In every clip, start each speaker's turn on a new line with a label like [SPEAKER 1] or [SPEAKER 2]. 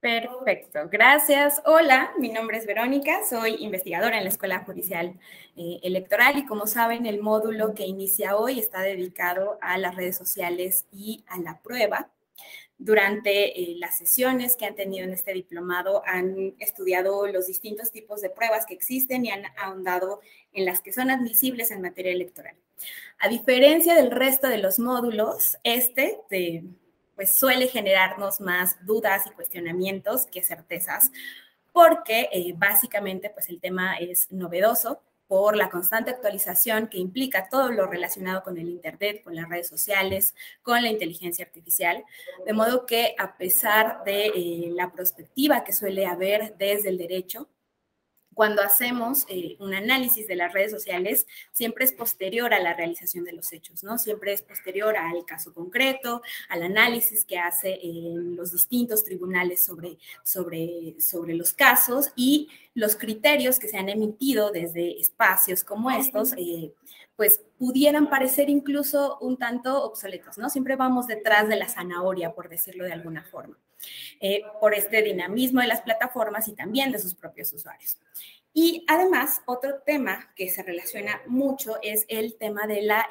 [SPEAKER 1] Perfecto, gracias. Hola, mi nombre es Verónica, soy investigadora en la Escuela Judicial Electoral y como saben, el módulo que inicia hoy está dedicado a las redes sociales y a la prueba. Durante las sesiones que han tenido en este diplomado han estudiado los distintos tipos de pruebas que existen y han ahondado en las que son admisibles en materia electoral. A diferencia del resto de los módulos, pues suele generarnos más dudas y cuestionamientos que certezas, porque básicamente pues el tema es novedoso por la constante actualización que implica todo lo relacionado con el Internet, con las redes sociales, con la inteligencia artificial, de modo que a pesar de la perspectiva que suele haber desde el derecho, cuando hacemos un análisis de las redes sociales, siempre es posterior a la realización de los hechos, ¿no? Siempre es posterior al caso concreto, al análisis que hace los distintos tribunales sobre los casos y los criterios que se han emitido desde espacios como estos, pues pudieran parecer incluso un tanto obsoletos, ¿no? Siempre vamos detrás de la zanahoria, por decirlo de alguna forma. Por este dinamismo de las plataformas y también de sus propios usuarios. Y además, otro tema que se relaciona mucho es el tema de la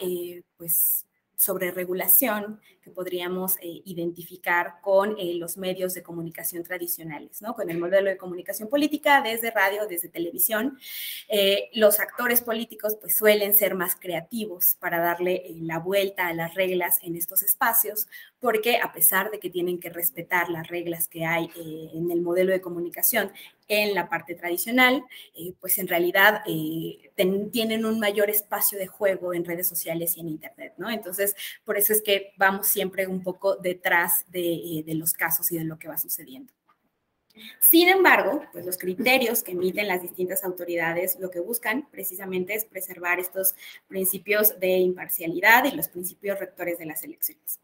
[SPEAKER 1] sobreregulación que podríamos identificar con los medios de comunicación tradicionales, ¿no? Con el modelo de comunicación política desde radio, desde televisión. Los actores políticos pues suelen ser más creativos para darle la vuelta a las reglas en estos espacios, porque a pesar de que tienen que respetar las reglas que hay en el modelo de comunicación en la parte tradicional, pues en realidad tienen un mayor espacio de juego en redes sociales y en Internet, ¿no? Entonces, por eso es que vamos siempre un poco detrás de los casos y de lo que va sucediendo. Sin embargo, pues los criterios que emiten las distintas autoridades lo que buscan precisamente es preservar estos principios de imparcialidad y los principios rectores de las elecciones.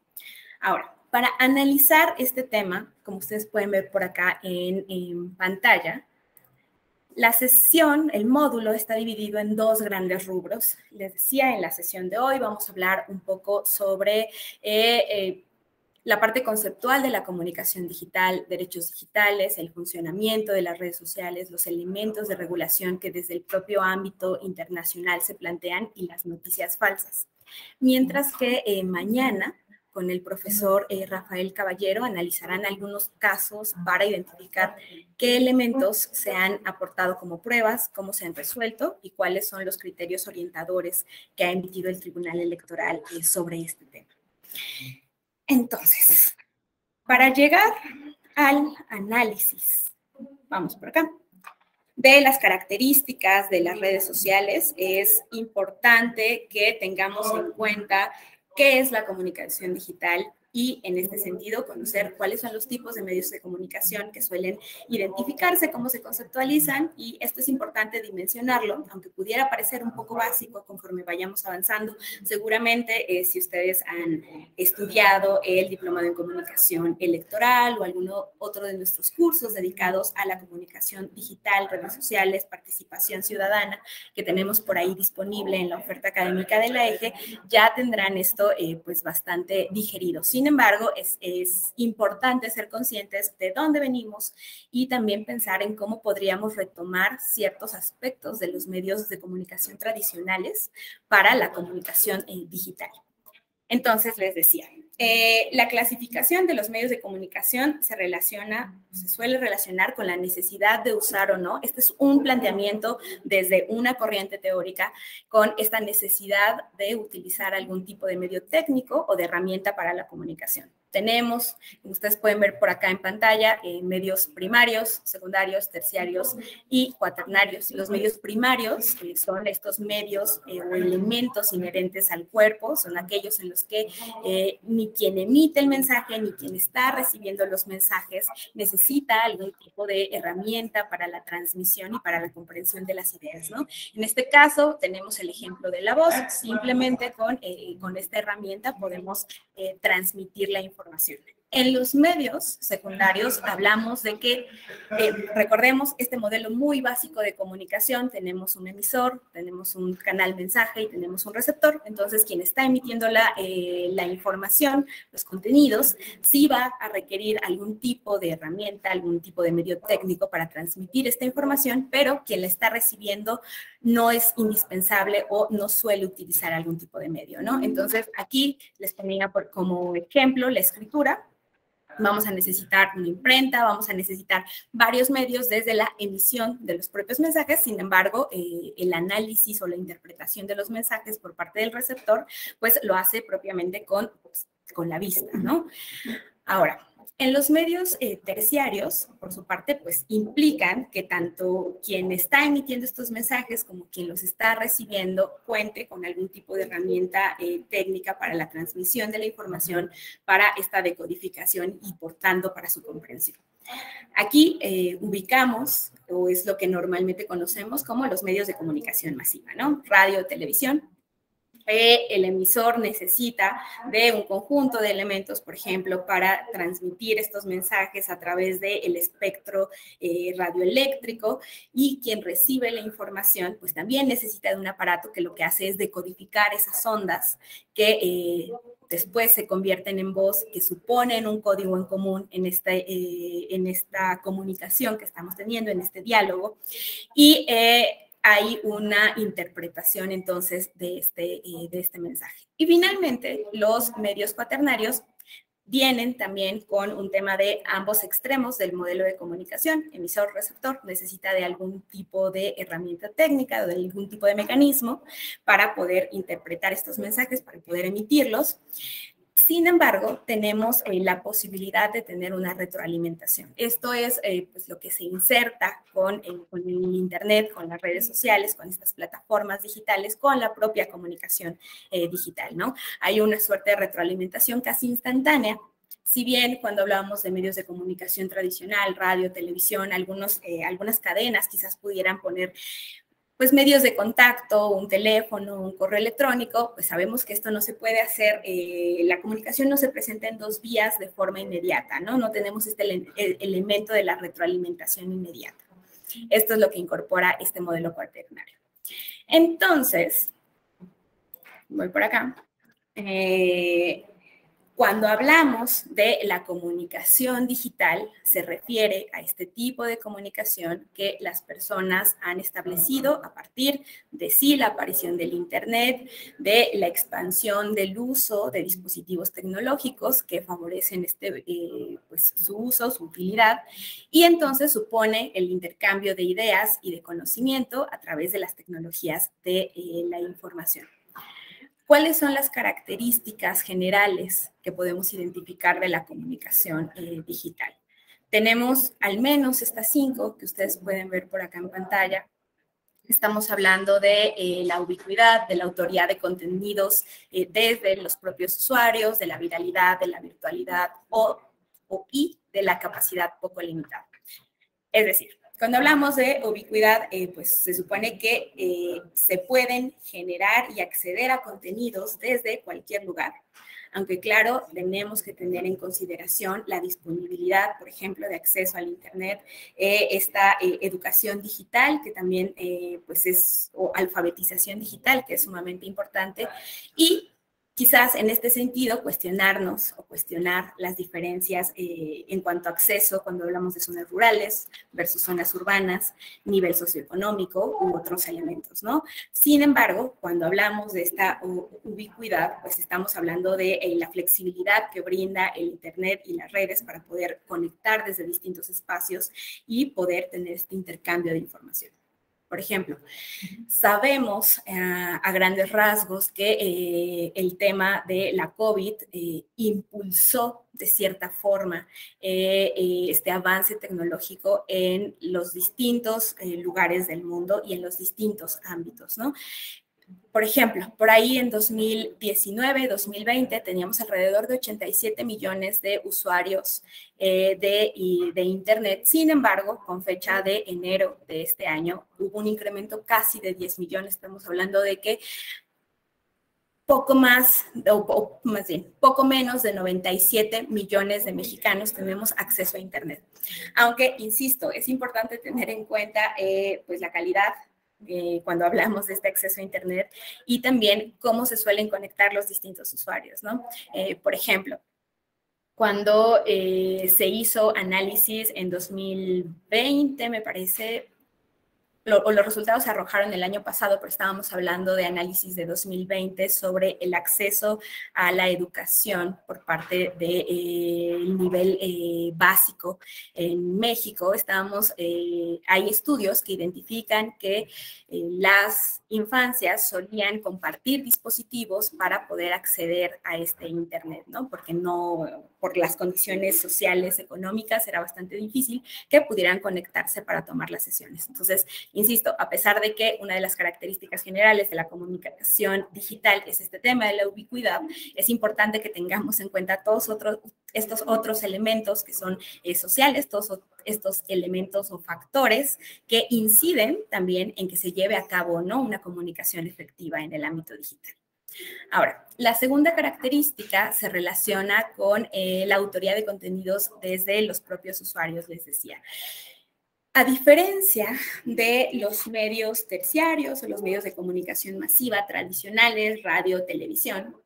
[SPEAKER 1] Ahora, para analizar este tema, como ustedes pueden ver por acá en pantalla, la sesión, el módulo está dividido en dos grandes rubros. Les decía, en la sesión de hoy vamos a hablar un poco sobre la parte conceptual de la comunicación digital, derechos digitales, el funcionamiento de las redes sociales, los elementos de regulación que desde el propio ámbito internacional se plantean y las noticias falsas. Mientras que mañana, con el profesor Rafael Caballero, analizarán algunos casos para identificar qué elementos se han aportado como pruebas, cómo se han resuelto y cuáles son los criterios orientadores que ha emitido el Tribunal Electoral sobre este tema. Entonces, para llegar al análisis, vamos por acá, de las características de las redes sociales, es importante que tengamos en cuenta qué es la comunicación digital y, en este sentido, conocer cuáles son los tipos de medios de comunicación que suelen identificarse, cómo se conceptualizan, y esto es importante dimensionarlo, aunque pudiera parecer un poco básico conforme vayamos avanzando. Seguramente, si ustedes han estudiado el diplomado en comunicación electoral o alguno otro de nuestros cursos dedicados a la comunicación digital, redes sociales, participación ciudadana, que tenemos por ahí disponible en la oferta académica de la EGE, ya tendrán esto pues bastante digerido. Sin embargo, es importante ser conscientes de dónde venimos y también pensar en cómo podríamos retomar ciertos aspectos de los medios de comunicación tradicionales para la comunicación digital. Entonces, les decía, la clasificación de los medios de comunicación se suele relacionar con la necesidad de usar o no. Este es un planteamiento desde una corriente teórica con esta necesidad de utilizar algún tipo de medio técnico o de herramienta para la comunicación. Tenemos, como ustedes pueden ver por acá en pantalla, medios primarios, secundarios, terciarios y cuaternarios. Los medios primarios son estos medios o elementos inherentes al cuerpo, son aquellos en los que ni quien emite el mensaje ni quien está recibiendo los mensajes necesita algún tipo de herramienta para la transmisión y para la comprensión de las ideas, ¿no? En este caso tenemos el ejemplo de la voz, simplemente con esta herramienta podemos transmitir la información. En los medios secundarios hablamos de que, recordemos, este modelo muy básico de comunicación, tenemos un emisor, tenemos un canal mensaje y tenemos un receptor. Entonces, quien está emitiendo la información, los contenidos, sí va a requerir algún tipo de herramienta, algún tipo de medio técnico para transmitir esta información, pero quien la está recibiendo no es indispensable o no suele utilizar algún tipo de medio, ¿no? Entonces, aquí les ponía como ejemplo la escritura. Vamos a necesitar una imprenta, vamos a necesitar varios medios desde la emisión de los propios mensajes. Sin embargo, el análisis o la interpretación de los mensajes por parte del receptor, pues lo hace propiamente con la vista, ¿no? Ahora, en los medios terciarios, por su parte, pues implican que tanto quien está emitiendo estos mensajes como quien los está recibiendo cuente con algún tipo de herramienta técnica para la transmisión de la información, para esta decodificación y, por tanto, para su comprensión. Aquí ubicamos, o es lo que normalmente conocemos como los medios de comunicación masiva, ¿no? Radio, televisión. El emisor necesita de un conjunto de elementos, por ejemplo, para transmitir estos mensajes a través del espectro radioeléctrico, y quien recibe la información, pues también necesita de un aparato que lo que hace es decodificar esas ondas que después se convierten en voz, que suponen un código en común en esta comunicación que estamos teniendo, en este diálogo, y hay una interpretación entonces de este mensaje. Y finalmente, los medios cuaternarios vienen también con un tema de ambos extremos del modelo de comunicación. Emisor-receptor necesita de algún tipo de herramienta técnica o de algún tipo de mecanismo para poder interpretar estos mensajes, para poder emitirlos. Sin embargo, tenemos la posibilidad de tener una retroalimentación. Esto es pues lo que se inserta con el Internet, con las redes sociales, con estas plataformas digitales, con la propia comunicación digital, ¿no? Hay una suerte de retroalimentación casi instantánea. Si bien cuando hablábamos de medios de comunicación tradicional, radio, televisión, algunas cadenas quizás pudieran poner pues medios de contacto, un teléfono, un correo electrónico, pues sabemos que esto no se puede hacer, la comunicación no se presenta en dos vías de forma inmediata, ¿no? No tenemos el elemento de la retroalimentación inmediata. Esto es lo que incorpora este modelo cuaternario. Entonces, voy por acá. Cuando hablamos de la comunicación digital, se refiere a este tipo de comunicación que las personas han establecido a partir de la aparición del Internet, de la expansión del uso de dispositivos tecnológicos que favorecen pues, su uso, su utilidad, y entonces supone el intercambio de ideas y de conocimiento a través de las tecnologías de la información. ¿Cuáles son las características generales que podemos identificar de la comunicación digital? Tenemos al menos estas 5 que ustedes pueden ver por acá en pantalla. Estamos hablando de la ubicuidad, de la autoría de contenidos desde los propios usuarios, de la viralidad, de la virtualidad y de la capacidad poco limitada. Es decir, cuando hablamos de ubicuidad, pues se supone que se pueden generar y acceder a contenidos desde cualquier lugar. Aunque claro, tenemos que tener en consideración la disponibilidad, por ejemplo, de acceso al Internet, esta educación digital, que también pues es, o alfabetización digital, que es sumamente importante, y quizás en este sentido cuestionarnos o cuestionar las diferencias en cuanto a acceso cuando hablamos de zonas rurales versus zonas urbanas, nivel socioeconómico u otros elementos, ¿no? Sin embargo, cuando hablamos de esta ubicuidad, pues estamos hablando de la flexibilidad que brinda el Internet y las redes para poder conectar desde distintos espacios y poder tener este intercambio de información. Por ejemplo, sabemos a grandes rasgos que el tema de la COVID impulsó de cierta forma este avance tecnológico en los distintos lugares del mundo y en los distintos ámbitos, ¿no? Por ejemplo, por ahí en 2019, 2020 teníamos alrededor de 87 millones de usuarios de Internet. Sin embargo, con fecha de enero de este año, hubo un incremento casi de 10 millones. Estamos hablando de que poco más, o más bien, poco menos de 97 millones de mexicanos tenemos acceso a Internet. Aunque, insisto, es importante tener en cuenta pues la calidad cuando hablamos de este acceso a Internet y también cómo se suelen conectar los distintos usuarios, ¿no? Por ejemplo, cuando se hizo análisis en 2020, me parece, los resultados se arrojaron el año pasado, pero estábamos hablando de análisis de 2020 sobre el acceso a la educación por parte del nivel básico en México. Hay estudios que identifican que las infancias solían compartir dispositivos para poder acceder a este Internet, ¿no? Porque por las condiciones sociales, económicas, era bastante difícil que pudieran conectarse para tomar las sesiones. Entonces, insisto, a pesar de que una de las características generales de la comunicación digital es este tema de la ubicuidad, es importante que tengamos en cuenta todos estos otros elementos que son sociales, todos estos elementos o factores que inciden también en que se lleve a cabo, ¿no?, una comunicación efectiva en el ámbito digital. Ahora, la segunda característica se relaciona con la autoría de contenidos desde los propios usuarios, les decía. A diferencia de los medios terciarios o los medios de comunicación masiva tradicionales, radio, televisión,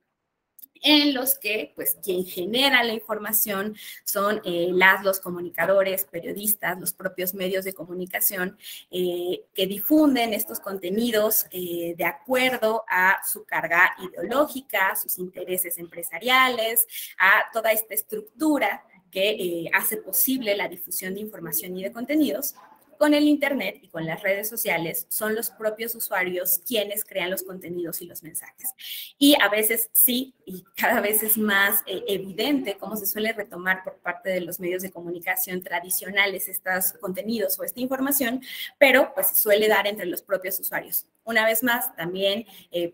[SPEAKER 1] en los que, pues, quien genera la información son los comunicadores, periodistas, los propios medios de comunicación que difunden estos contenidos de acuerdo a su carga ideológica, a sus intereses empresariales, a toda esta estructura que hace posible la difusión de información y de contenidos. Con el Internet y con las redes sociales son los propios usuarios quienes crean los contenidos y los mensajes. Y a veces sí, y cada vez es más evidente cómo se suele retomar por parte de los medios de comunicación tradicionales estos contenidos o esta información, pero pues se suele dar entre los propios usuarios. Una vez más, también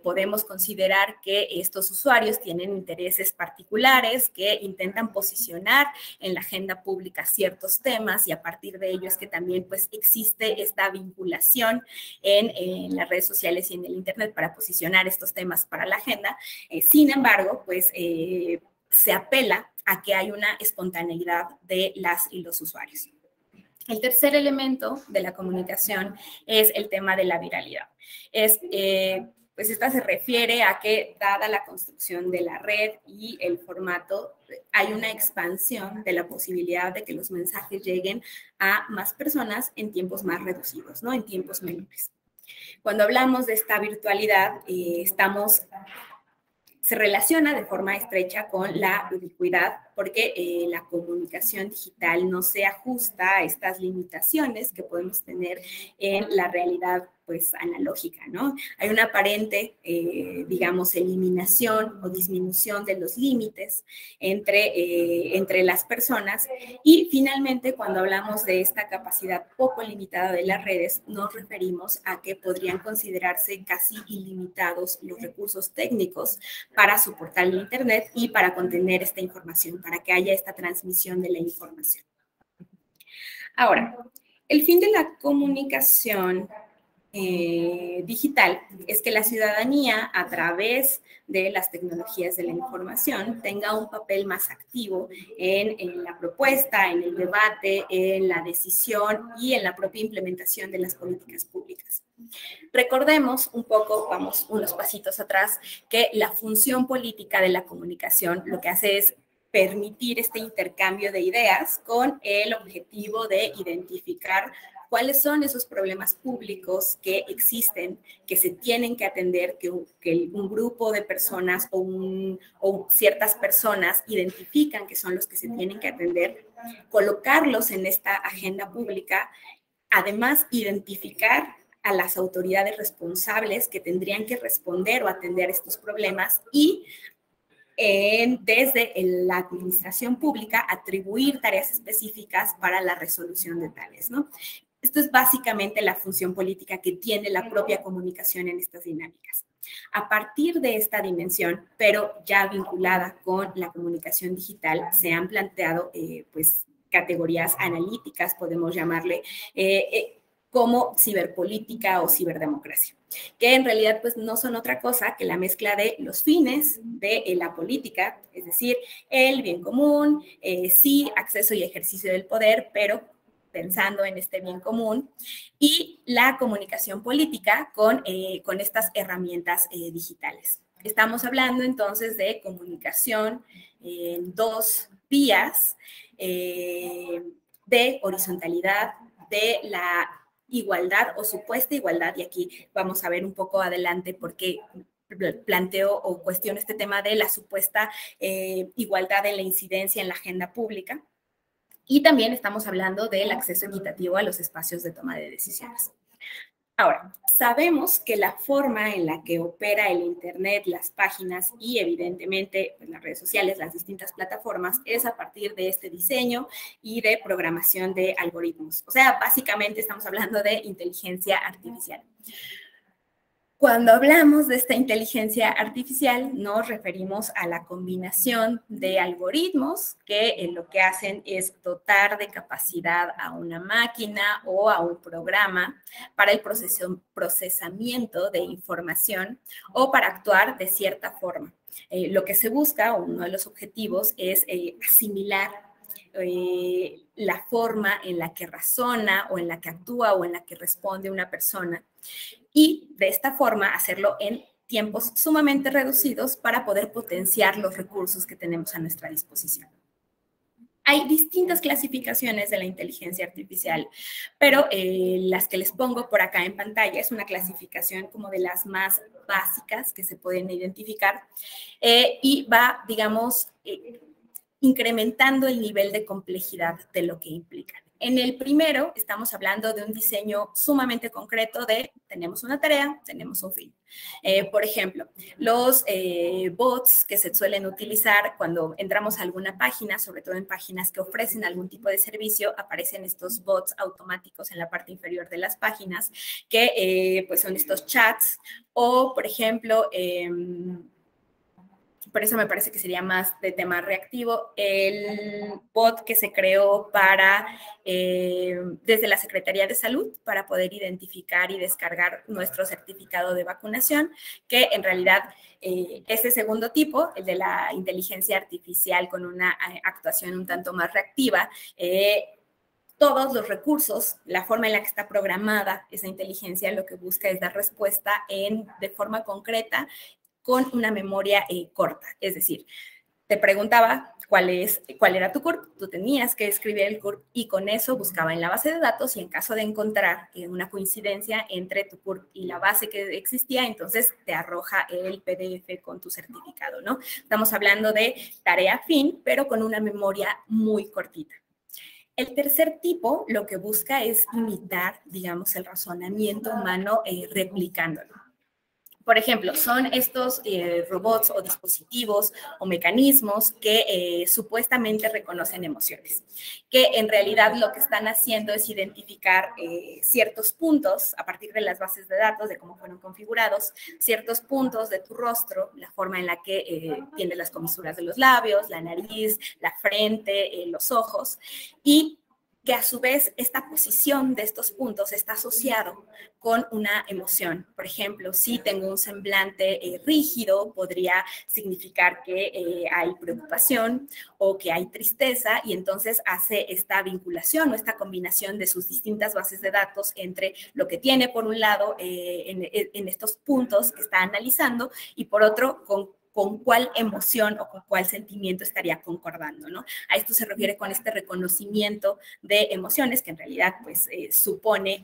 [SPEAKER 1] podemos considerar que estos usuarios tienen intereses particulares que intentan posicionar en la agenda pública ciertos temas y a partir de ello es que también pues existe esta vinculación en las redes sociales y en el Internet para posicionar estos temas para la agenda. Sin embargo, pues se apela a que hay una espontaneidad de las y los usuarios. El tercer elemento de la comunicación es el tema de la viralidad. Pues esta se refiere a que, dada la construcción de la red y el formato, hay una expansión de la posibilidad de que los mensajes lleguen a más personas en tiempos más reducidos, ¿no?, en tiempos menores. Cuando hablamos de esta virtualidad, se relaciona de forma estrecha con la ubicuidad porque la comunicación digital no se ajusta a estas limitaciones que podemos tener en la realidad pues analógica, ¿no? Hay una aparente, digamos, eliminación o disminución de los límites entre las personas y finalmente cuando hablamos de esta capacidad poco limitada de las redes, nos referimos a que podrían considerarse casi ilimitados los recursos técnicos para soportar el Internet y para contener esta información, para que haya esta transmisión de la información. Ahora, el fin de la comunicación digital es que la ciudadanía, a través de las tecnologías de la información, tenga un papel más activo en la propuesta, en el debate, en la decisión y en la propia implementación de las políticas públicas. Recordemos un poco, vamos unos pasitos atrás, que la función política de la comunicación lo que hace es permitir este intercambio de ideas con el objetivo de identificar cuáles son esos problemas públicos que existen, que se tienen que atender, que un grupo de personas o ciertas personas identifican que son los que se tienen que atender, colocarlos en esta agenda pública, además identificar a las autoridades responsables que tendrían que responder o atender estos problemas y desde la administración pública atribuir tareas específicas para la resolución de tales, ¿no? Esto es básicamente la función política que tiene la propia comunicación en estas dinámicas. A partir de esta dimensión, pero ya vinculada con la comunicación digital, se han planteado pues categorías analíticas, podemos llamarle, como ciberpolítica o ciberdemocracia. que en realidad pues no son otra cosa que la mezcla de los fines de la política, es decir, el bien común, sí, acceso y ejercicio del poder, pero pensando en este bien común, y la comunicación política con estas herramientas digitales. Estamos hablando entonces de comunicación en dos vías, de horizontalidad, de la igualdad o supuesta igualdad, y aquí vamos a ver un poco adelante por qué planteo o cuestiono este tema de la supuesta igualdad en la incidencia en la agenda pública. Y también estamos hablando del acceso equitativo a los espacios de toma de decisiones. Ahora, sabemos que la forma en la que opera el Internet, las páginas y evidentemente pues, las redes sociales, las distintas plataformas, es a partir de este diseño y de programación de algoritmos. O sea, básicamente estamos hablando de inteligencia artificial. Cuando hablamos de esta inteligencia artificial, nos referimos a la combinación de algoritmos que lo que hacen es dotar de capacidad a una máquina o a un programa para el procesamiento de información o para actuar de cierta forma. Lo que se busca, uno de los objetivos, es asimilar la forma en la que razona o en la que actúa o en la que responde una persona, y de esta forma hacerlo en tiempos sumamente reducidos para poder potenciar los recursos que tenemos a nuestra disposición. Hay distintas clasificaciones de la inteligencia artificial, pero las que les pongo por acá en pantalla es una clasificación como de las más básicas que se pueden identificar y va, digamos, incrementando el nivel de complejidad de lo que implican. En el primero, estamos hablando de un diseño sumamente concreto de tenemos una tarea, tenemos un fin. Por ejemplo, los bots que se suelen utilizar cuando entramos a alguna página, sobre todo en páginas que ofrecen algún tipo de servicio, aparecen estos bots automáticos en la parte inferior de las páginas, que pues son estos chats, o por ejemplo, por eso me parece que sería más de tema reactivo, el bot que se creó para, desde la Secretaría de Salud, para poder identificar y descargar nuestro certificado de vacunación, que en realidad ese segundo tipo, el de la inteligencia artificial con una actuación un tanto más reactiva, todos los recursos, la forma en la que está programada esa inteligencia, lo que busca es dar respuesta de forma concreta con una memoria corta. Es decir, te preguntaba cuál era tu CURP, tú tenías que escribir el CURP y con eso buscaba en la base de datos y en caso de encontrar una coincidencia entre tu CURP y la base que existía, entonces te arroja el PDF con tu certificado, ¿no? Estamos hablando de tarea fin, pero con una memoria muy cortita. El tercer tipo lo que busca es imitar, digamos, el razonamiento humano replicándolo. Por ejemplo, son estos robots o dispositivos o mecanismos que supuestamente reconocen emociones, que en realidad lo que están haciendo es identificar ciertos puntos a partir de las bases de datos, de cómo fueron configurados, ciertos puntos de tu rostro, la forma en la que tienes las comisuras de los labios, la nariz, la frente, los ojos, y que a su vez esta posición de estos puntos está asociado con una emoción. Por ejemplo, si tengo un semblante rígido, podría significar que hay preocupación o que hay tristeza, y entonces hace esta vinculación o esta combinación de sus distintas bases de datos entre lo que tiene por un lado en estos puntos que está analizando y por otro con cuál emoción o con cuál sentimiento estaría concordando, ¿no? A esto se refiere con este reconocimiento de emociones, que en realidad pues supone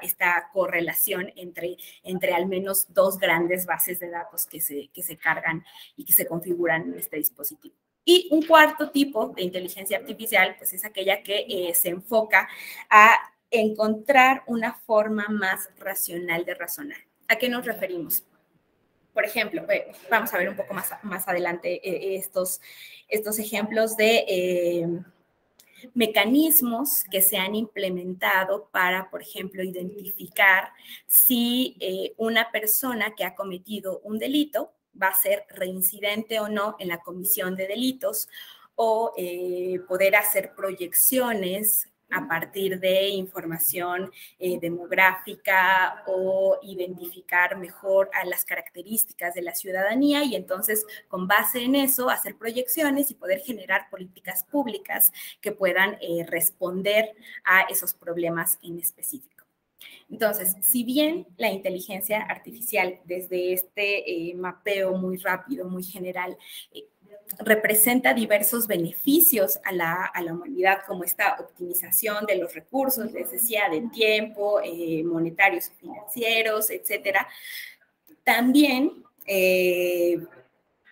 [SPEAKER 1] esta correlación entre al menos dos grandes bases de datos que se cargan y que se configuran en este dispositivo. Y un cuarto tipo de inteligencia artificial, pues es aquella que se enfoca a encontrar una forma más racional de razonar. ¿A qué nos referimos? Por ejemplo, vamos a ver un poco más adelante estos ejemplos de mecanismos que se han implementado para, por ejemplo, identificar si una persona que ha cometido un delito va a ser reincidente o no en la comisión de delitos, o poder hacer proyecciones a partir de información demográfica o identificar mejor a las características de la ciudadanía y entonces con base en eso hacer proyecciones y poder generar políticas públicas que puedan responder a esos problemas en específico. Entonces, si bien la inteligencia artificial desde este mapeo muy rápido, muy general, representa diversos beneficios a la humanidad, como esta optimización de los recursos, les decía, de tiempo, monetarios, financieros, etcétera, también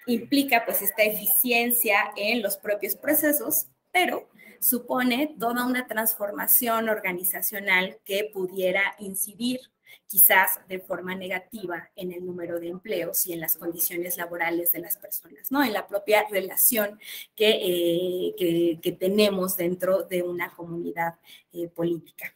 [SPEAKER 1] implica pues esta eficiencia en los propios procesos, pero supone toda una transformación organizacional que pudiera incidir quizás de forma negativa en el número de empleos y en las condiciones laborales de las personas, ¿no? En la propia relación que tenemos dentro de una comunidad política.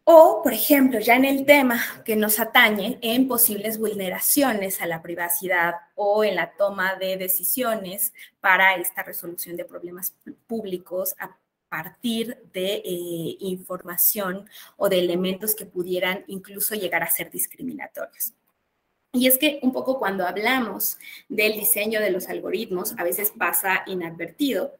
[SPEAKER 1] O, por ejemplo, ya en el tema que nos atañe en posibles vulneraciones a la privacidad o en la toma de decisiones para esta resolución de problemas públicos a partir de información o de elementos que pudieran incluso llegar a ser discriminatorios. Y es que un poco cuando hablamos del diseño de los algoritmos, a veces pasa inadvertido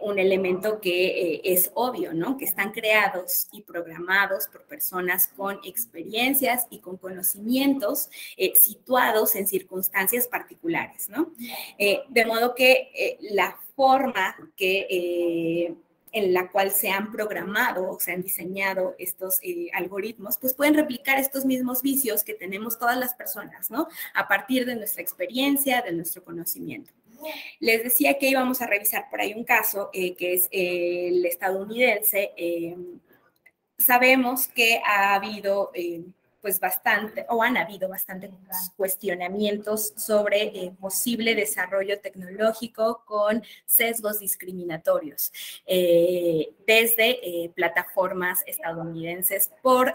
[SPEAKER 1] un elemento que es obvio, ¿no? Que están creados y programados por personas con experiencias y con conocimientos situados en circunstancias particulares, ¿no? De modo que la forma que en la cual se han programado o se han diseñado estos algoritmos, pues pueden replicar estos mismos vicios que tenemos todas las personas, ¿no? A partir de nuestra experiencia, de nuestro conocimiento. Les decía que íbamos a revisar por ahí un caso que es el estadounidense. Sabemos que ha habido pues bastante, o han habido bastantes cuestionamientos sobre posible desarrollo tecnológico con sesgos discriminatorios desde plataformas estadounidenses por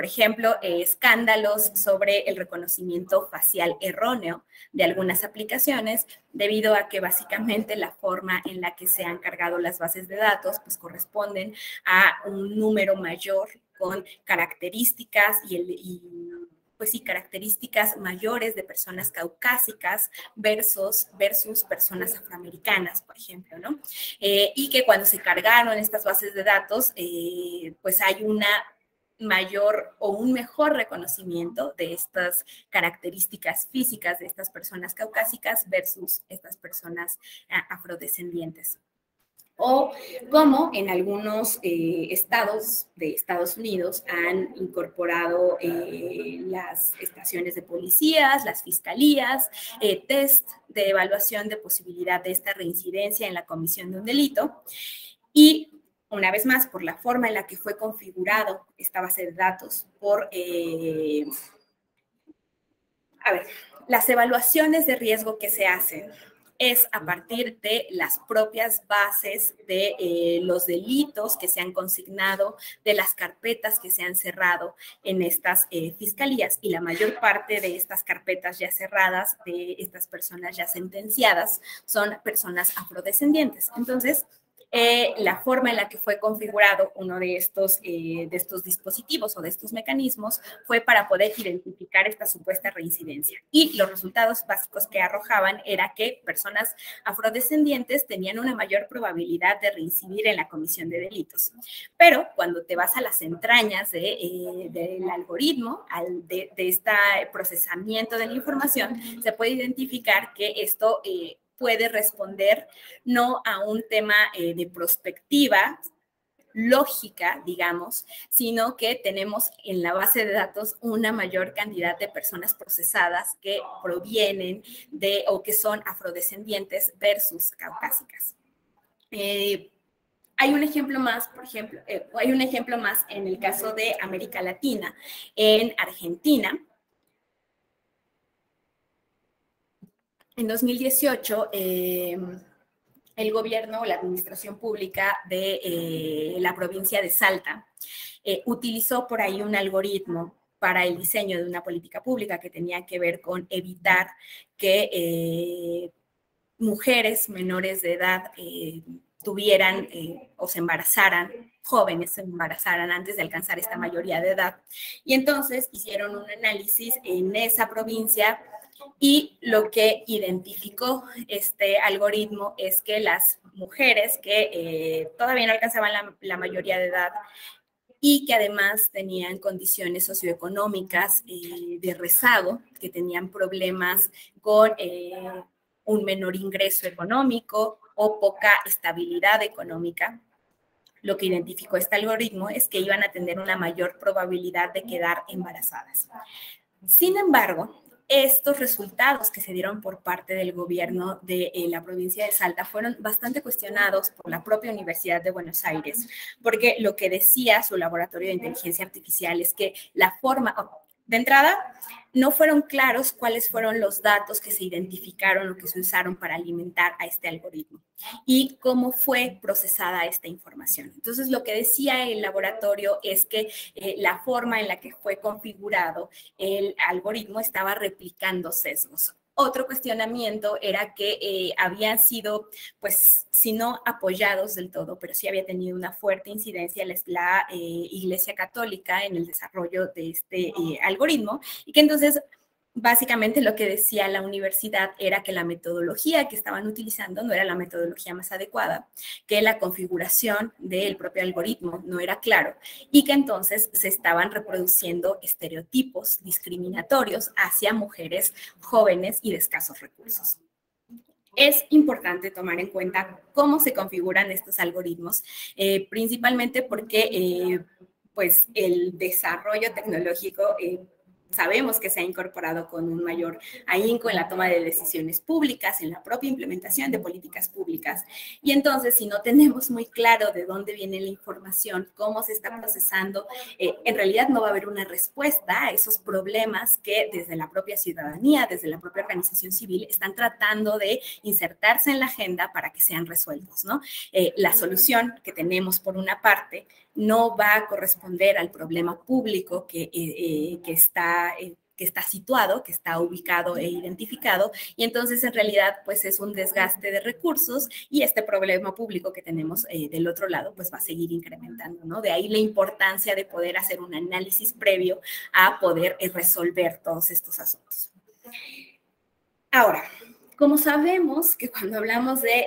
[SPEAKER 1] ejemplo, escándalos sobre el reconocimiento facial erróneo de algunas aplicaciones, debido a que básicamente la forma en la que se han cargado las bases de datos pues corresponden a un número mayor con características pues sí, características mayores de personas caucásicas versus personas afroamericanas, por ejemplo, ¿no? Y que cuando se cargaron estas bases de datos, pues hay una mayor o un mejor reconocimiento de estas características físicas de estas personas caucásicas versus estas personas afrodescendientes. O como en algunos estados de Estados Unidos han incorporado las estaciones de policías, las fiscalías, test de evaluación de posibilidad de esta reincidencia en la comisión de un delito. Y una vez más, por la forma en la que fue configurado esta base de datos, por, las evaluaciones de riesgo que se hacen es a partir de las propias bases de los delitos que se han consignado, de las carpetas que se han cerrado en estas fiscalías, y la mayor parte de estas carpetas ya cerradas, de estas personas ya sentenciadas, son personas afrodescendientes. Entonces, la forma en la que fue configurado uno de estos dispositivos o de estos mecanismos fue para poder identificar esta supuesta reincidencia. Y los resultados básicos que arrojaban era que personas afrodescendientes tenían una mayor probabilidad de reincidir en la comisión de delitos. Pero cuando te vas a las entrañas del algoritmo, de este procesamiento de la información, se puede identificar que esto puede responder no a un tema de prospectiva lógica, digamos, sino que tenemos en la base de datos una mayor cantidad de personas procesadas que provienen de o que son afrodescendientes versus caucásicas. Hay un ejemplo más, por ejemplo, hay un ejemplo más en el caso de América Latina, en Argentina. En 2018, el gobierno o la administración pública de la provincia de Salta utilizó por ahí un algoritmo para el diseño de una política pública que tenía que ver con evitar que mujeres menores de edad tuvieran o se embarazaran, jóvenes se embarazaran antes de alcanzar esta mayoría de edad. Y entonces hicieron un análisis en esa provincia y lo que identificó este algoritmo es que las mujeres que todavía no alcanzaban la mayoría de edad y que además tenían condiciones socioeconómicas de rezago, que tenían problemas con un menor ingreso económico o poca estabilidad económica, lo que identificó este algoritmo es que iban a tener una mayor probabilidad de quedar embarazadas. Sin embargo, estos resultados que se dieron por parte del gobierno de la provincia de Salta fueron bastante cuestionados por la propia Universidad de Buenos Aires, porque lo que decía su laboratorio de inteligencia artificial es que la forma, de entrada, no fueron claros cuáles fueron los datos que se identificaron o que se usaron para alimentar a este algoritmo y cómo fue procesada esta información. Entonces, lo que decía el laboratorio es que la forma en la que fue configurado el algoritmo estaba replicando sesgos. Otro cuestionamiento era que habían sido, pues, si no apoyados del todo, pero sí había tenido una fuerte incidencia la Iglesia Católica en el desarrollo de este algoritmo y que entonces básicamente lo que decía la universidad era que la metodología que estaban utilizando no era la metodología más adecuada, que la configuración del propio algoritmo no era claro y que entonces se estaban reproduciendo estereotipos discriminatorios hacia mujeres jóvenes y de escasos recursos. Es importante tomar en cuenta cómo se configuran estos algoritmos, principalmente porque pues el desarrollo tecnológico sabemos que se ha incorporado con un mayor ahínco en la toma de decisiones públicas, en la propia implementación de políticas públicas. Y entonces, si no tenemos muy claro de dónde viene la información, cómo se está procesando, en realidad no va a haber una respuesta a esos problemas que desde la propia ciudadanía, desde la propia organización civil, están tratando de insertarse en la agenda para que sean resueltos, ¿no? La solución que tenemos, por una parte, no va a corresponder al problema público que está situado, que está ubicado e identificado, y entonces en realidad pues es un desgaste de recursos y este problema público que tenemos del otro lado pues va a seguir incrementando, ¿no? De ahí la importancia de poder hacer un análisis previo a poder resolver todos estos asuntos. Ahora, como sabemos que cuando hablamos de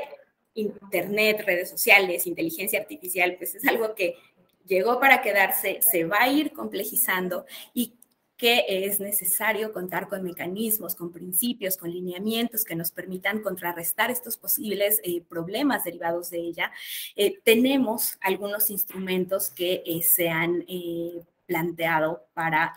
[SPEAKER 1] Internet, redes sociales, inteligencia artificial, pues es algo que llegó para quedarse, se va a ir complejizando y que es necesario contar con mecanismos, con principios, con lineamientos que nos permitan contrarrestar estos posibles problemas derivados de ella. Tenemos algunos instrumentos que se han planteado para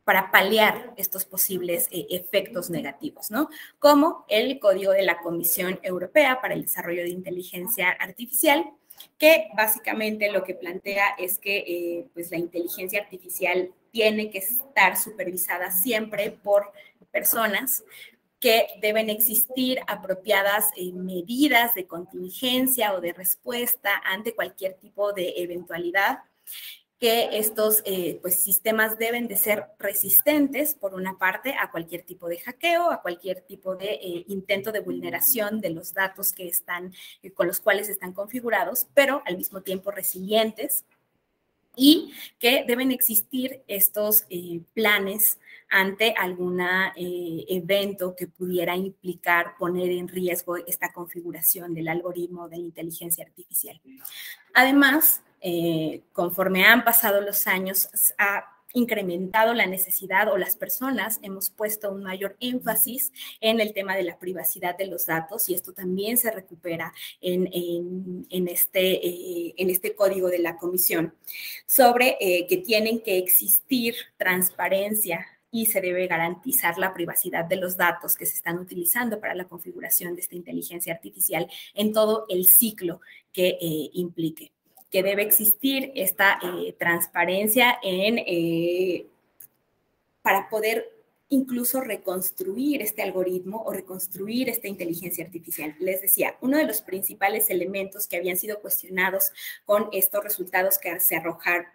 [SPEAKER 1] para paliar estos posibles efectos negativos, ¿no? Como el Código de la Comisión Europea para el Desarrollo de Inteligencia Artificial, que básicamente lo que plantea es que pues la inteligencia artificial tiene que estar supervisada siempre por personas, que deben existir apropiadas medidas de contingencia o de respuesta ante cualquier tipo de eventualidad, que estos pues, sistemas deben de ser resistentes, por una parte, a cualquier tipo de hackeo, a cualquier tipo de intento de vulneración de los datos que están, con los cuales están configurados, pero al mismo tiempo resilientes, y que deben existir estos planes ante algún evento que pudiera implicar poner en riesgo esta configuración del algoritmo de la inteligencia artificial. Además, conforme han pasado los años, ha incrementado la necesidad, o las personas hemos puesto un mayor énfasis en el tema de la privacidad de los datos, y esto también se recupera en este código de la comisión, sobre que tienen que existir transparencia y se debe garantizar la privacidad de los datos que se están utilizando para la configuración de esta inteligencia artificial en todo el ciclo que implique, que debe existir esta transparencia para poder incluso reconstruir este algoritmo o reconstruir esta inteligencia artificial. Les decía, uno de los principales elementos que habían sido cuestionados con estos resultados que se arrojaron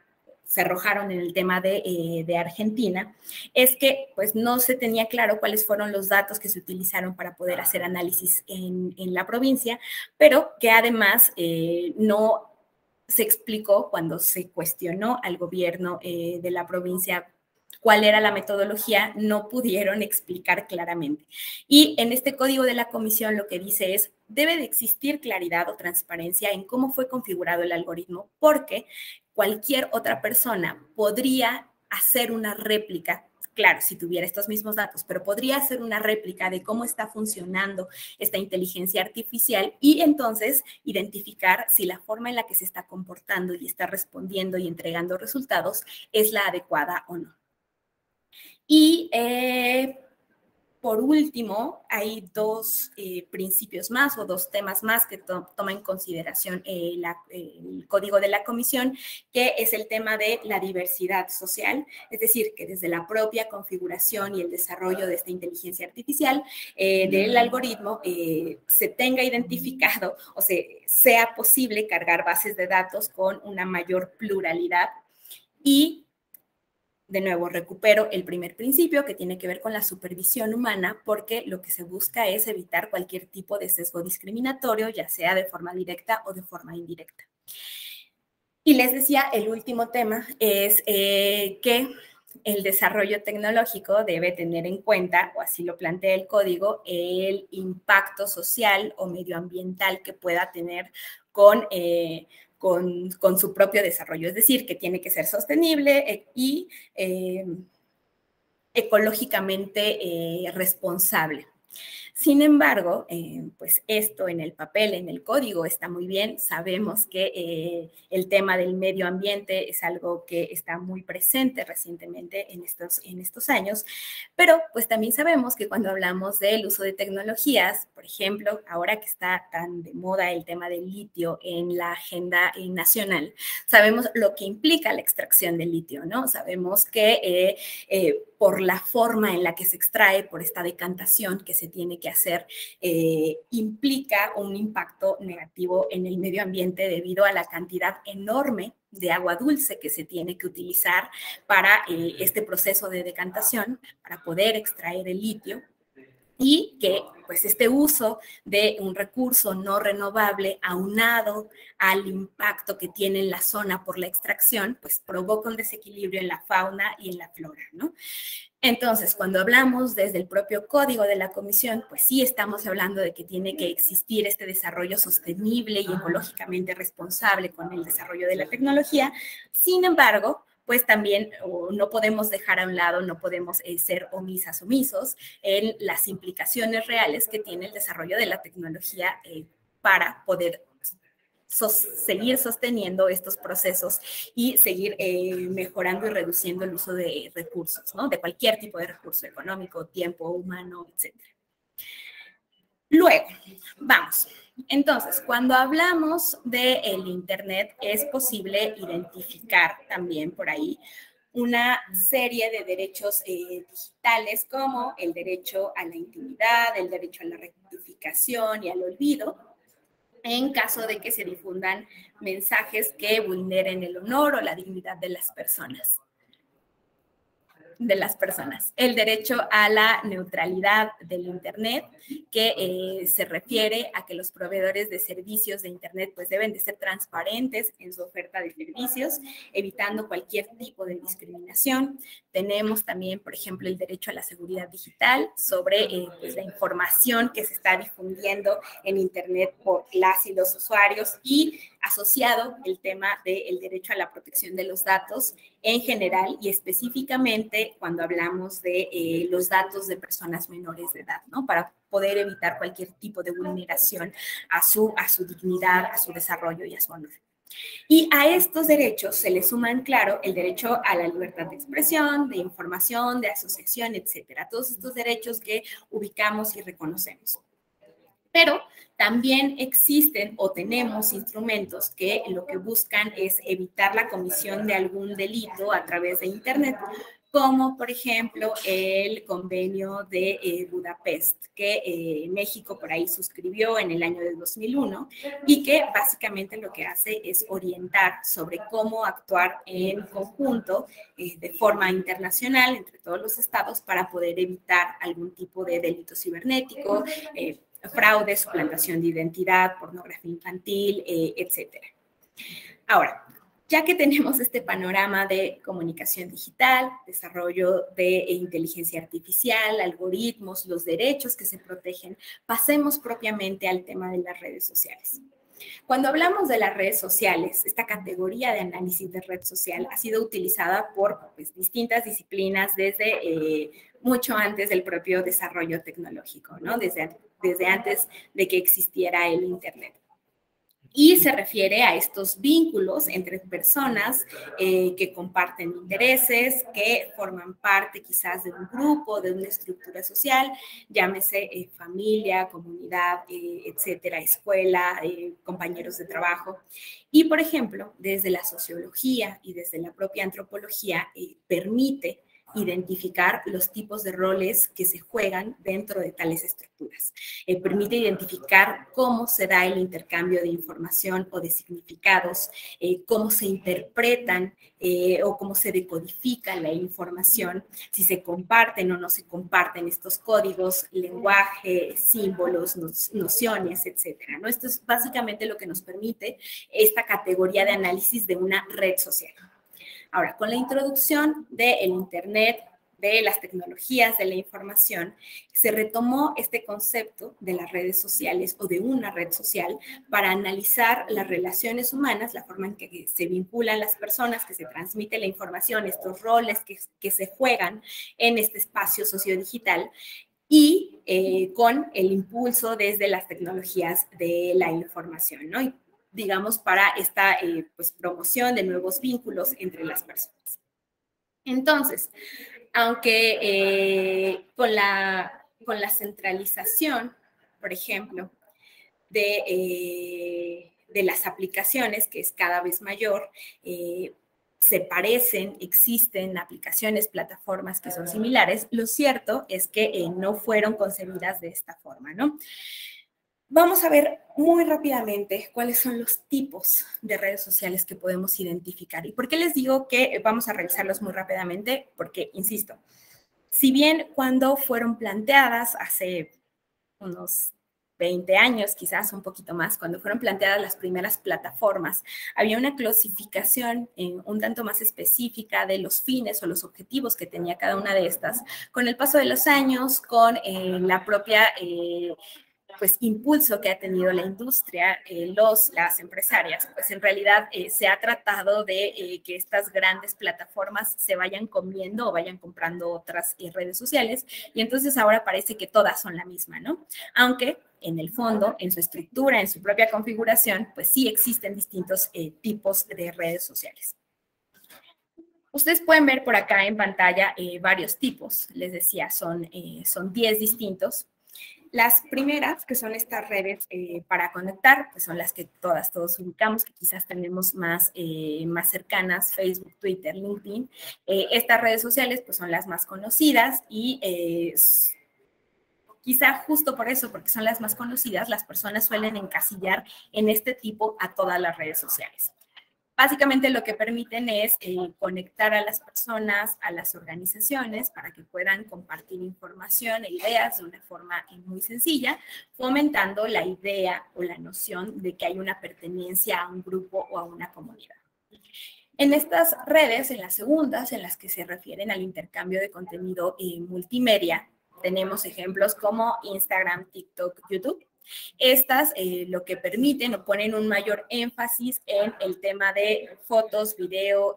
[SPEAKER 1] se arrojaron en el tema de Argentina, es que pues no se tenía claro cuáles fueron los datos que se utilizaron para poder hacer análisis en la provincia, pero que además no se explicó cuando se cuestionó al gobierno de la provincia cuál era la metodología, no pudieron explicar claramente. Y en este código de la comisión lo que dice es, debe de existir claridad o transparencia en cómo fue configurado el algoritmo, porque cualquier otra persona podría hacer una réplica, claro, si tuviera estos mismos datos, pero podría hacer una réplica de cómo está funcionando esta inteligencia artificial y entonces identificar si la forma en la que se está comportando y está respondiendo y entregando resultados es la adecuada o no. Y por último, hay dos principios más o dos temas más que toma en consideración el código de la comisión, que es el tema de la diversidad social, es decir, que desde la propia configuración y el desarrollo de esta inteligencia artificial, del algoritmo, se tenga identificado o sea posible cargar bases de datos con una mayor pluralidad y de nuevo, recupero el primer principio que tiene que ver con la supervisión humana, porque lo que se busca es evitar cualquier tipo de sesgo discriminatorio, ya sea de forma directa o de forma indirecta. Y les decía, el último tema es que el desarrollo tecnológico debe tener en cuenta, o así lo plantea el código, el impacto social o medioambiental que pueda tener con su propio desarrollo, es decir, que tiene que ser sostenible y ecológicamente responsable. Sin embargo, pues esto en el papel, en el código está muy bien. Sabemos que el tema del medio ambiente es algo que está muy presente recientemente en estos años, pero pues también sabemos que cuando hablamos del uso de tecnologías, por ejemplo, ahora que está tan de moda el tema del litio en la agenda nacional, sabemos lo que implica la extracción del litio, ¿no? Sabemos que por la forma en la que se extrae, por esta decantación que se tiene que hacer, implica un impacto negativo en el medio ambiente debido a la cantidad enorme de agua dulce que se tiene que utilizar para este proceso de decantación, para poder extraer el litio. Y que pues este uso de un recurso no renovable aunado al impacto que tiene en la zona por la extracción, pues provoca un desequilibrio en la fauna y en la flora, ¿no? Entonces, cuando hablamos desde el propio código de la comisión, pues sí estamos hablando de que tiene que existir este desarrollo sostenible y ecológicamente responsable con el desarrollo de la tecnología. Sin embargo, pues también no podemos dejar a un lado, no podemos ser omisos en las implicaciones reales que tiene el desarrollo de la tecnología para poder seguir sosteniendo estos procesos y seguir mejorando y reduciendo el uso de recursos, ¿no? De cualquier tipo de recurso económico, tiempo, humano, etc. Luego, vamos. Entonces, cuando hablamos del Internet, es posible identificar también por ahí una serie de derechos digitales como el derecho a la intimidad, el derecho a la rectificación y al olvido, en caso de que se difundan mensajes que vulneren el honor o la dignidad de las personas. El derecho a la neutralidad del Internet, que se refiere a que los proveedores de servicios de Internet pues deben de ser transparentes en su oferta de servicios, evitando cualquier tipo de discriminación. Tenemos también, por ejemplo, el derecho a la seguridad digital sobre pues, la información que se está difundiendo en Internet por las y los usuarios y asociado el tema del derecho a la protección de los datos en general y específicamente cuando hablamos de los datos de personas menores de edad, ¿no? Para poder evitar cualquier tipo de vulneración a su dignidad, a su desarrollo y a su honor. Y a estos derechos se le suman, claro, el derecho a la libertad de expresión, de información, de asociación, etcétera. Todos estos derechos que ubicamos y reconocemos. Pero también existen o tenemos instrumentos que lo que buscan es evitar la comisión de algún delito a través de Internet, como por ejemplo el convenio de Budapest, que México por ahí suscribió en el año de 2001 y que básicamente lo que hace es orientar sobre cómo actuar en conjunto de forma internacional entre todos los estados para poder evitar algún tipo de delito cibernético, fraude, suplantación de identidad, pornografía infantil, etcétera. Ahora, ya que tenemos este panorama de comunicación digital, desarrollo de inteligencia artificial, algoritmos, los derechos que se protegen, pasemos propiamente al tema de las redes sociales. Cuando hablamos de las redes sociales, esta categoría de análisis de red social ha sido utilizada por distintas disciplinas desde mucho antes del propio desarrollo tecnológico, ¿no? Desde antes de que existiera el Internet. Y se refiere a estos vínculos entre personas que comparten intereses, que forman parte quizás de un grupo, de una estructura social, llámese familia, comunidad, etcétera, escuela, compañeros de trabajo. Y, por ejemplo, desde la sociología y desde la propia antropología, permite identificar los tipos de roles que se juegan dentro de tales estructuras. Permite identificar cómo se da el intercambio de información o de significados, cómo se interpretan o cómo se decodifica la información, si se comparten o no se comparten estos códigos, lenguaje, símbolos, nociones, etcétera, ¿no? Esto es básicamente lo que nos permite esta categoría de análisis de una red social. Ahora, con la introducción del Internet, de las tecnologías de la información, se retomó este concepto de las redes sociales o de una red social para analizar las relaciones humanas, la forma en que se vinculan las personas, que se transmite la información, estos roles que se juegan en este espacio sociodigital y con el impulso desde las tecnologías de la información, ¿no? Y, digamos, para esta promoción de nuevos vínculos entre las personas. Entonces, aunque con la centralización, por ejemplo, de las aplicaciones, que es cada vez mayor, se parecen, existen aplicaciones, plataformas que son similares, lo cierto es que no fueron concebidas de esta forma, ¿no? Vamos a ver muy rápidamente cuáles son los tipos de redes sociales que podemos identificar. ¿Y por qué les digo que vamos a revisarlos muy rápidamente? Porque, insisto, si bien cuando fueron planteadas hace unos 20 años, quizás un poquito más, cuando fueron planteadas las primeras plataformas, había una clasificación un tanto más específica de los fines o los objetivos que tenía cada una de estas. Con el paso de los años, con la propia impulso que ha tenido la industria, las empresarias, pues en realidad se ha tratado de que estas grandes plataformas se vayan comiendo o vayan comprando otras redes sociales, y entonces ahora parece que todas son la misma, ¿no? Aunque en el fondo, en su estructura, en su propia configuración, pues sí existen distintos tipos de redes sociales. Ustedes pueden ver por acá en pantalla varios tipos, les decía, son 10 distintos. Las primeras, que son estas redes para conectar, pues son las que todos ubicamos, que quizás tenemos más cercanas, Facebook, Twitter, LinkedIn. Estas redes sociales pues son las más conocidas y quizá justo por eso, porque son las más conocidas, las personas suelen encasillar en este tipo a todas las redes sociales. Básicamente lo que permiten es conectar a las personas, a las organizaciones, para que puedan compartir información e ideas de una forma muy sencilla, fomentando la idea o la noción de que hay una pertenencia a un grupo o a una comunidad. En estas redes, en las segundas, en las que se refieren al intercambio de contenido multimedia, tenemos ejemplos como Instagram, TikTok, YouTube. Estas lo que permiten o ponen un mayor énfasis en el tema de fotos, video,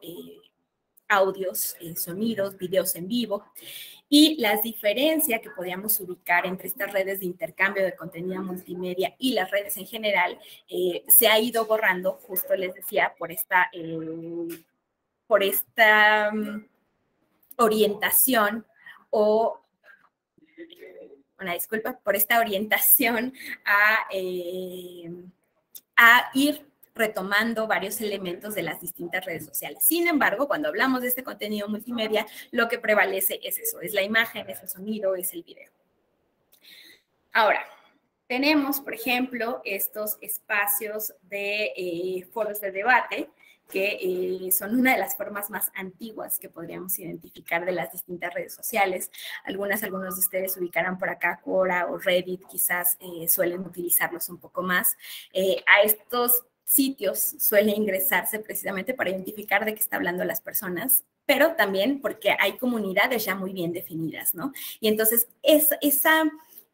[SPEAKER 1] audios, sonidos, videos en vivo. Y las diferencias que podíamos ubicar entre estas redes de intercambio de contenido multimedia y las redes en general se ha ido borrando, justo les decía, por esta orientación o una disculpa, por esta orientación a ir retomando varios elementos de las distintas redes sociales. Sin embargo, cuando hablamos de este contenido multimedia, lo que prevalece es eso, es la imagen, es el sonido, es el video. Ahora, tenemos, por ejemplo, estos espacios de foros de debate, que son una de las formas más antiguas que podríamos identificar de las distintas redes sociales. Algunos de ustedes ubicarán por acá Quora o Reddit, quizás suelen utilizarlos un poco más. A estos sitios suele ingresarse precisamente para identificar de qué está hablando las personas, pero también porque hay comunidades ya muy bien definidas, ¿no? Y entonces esa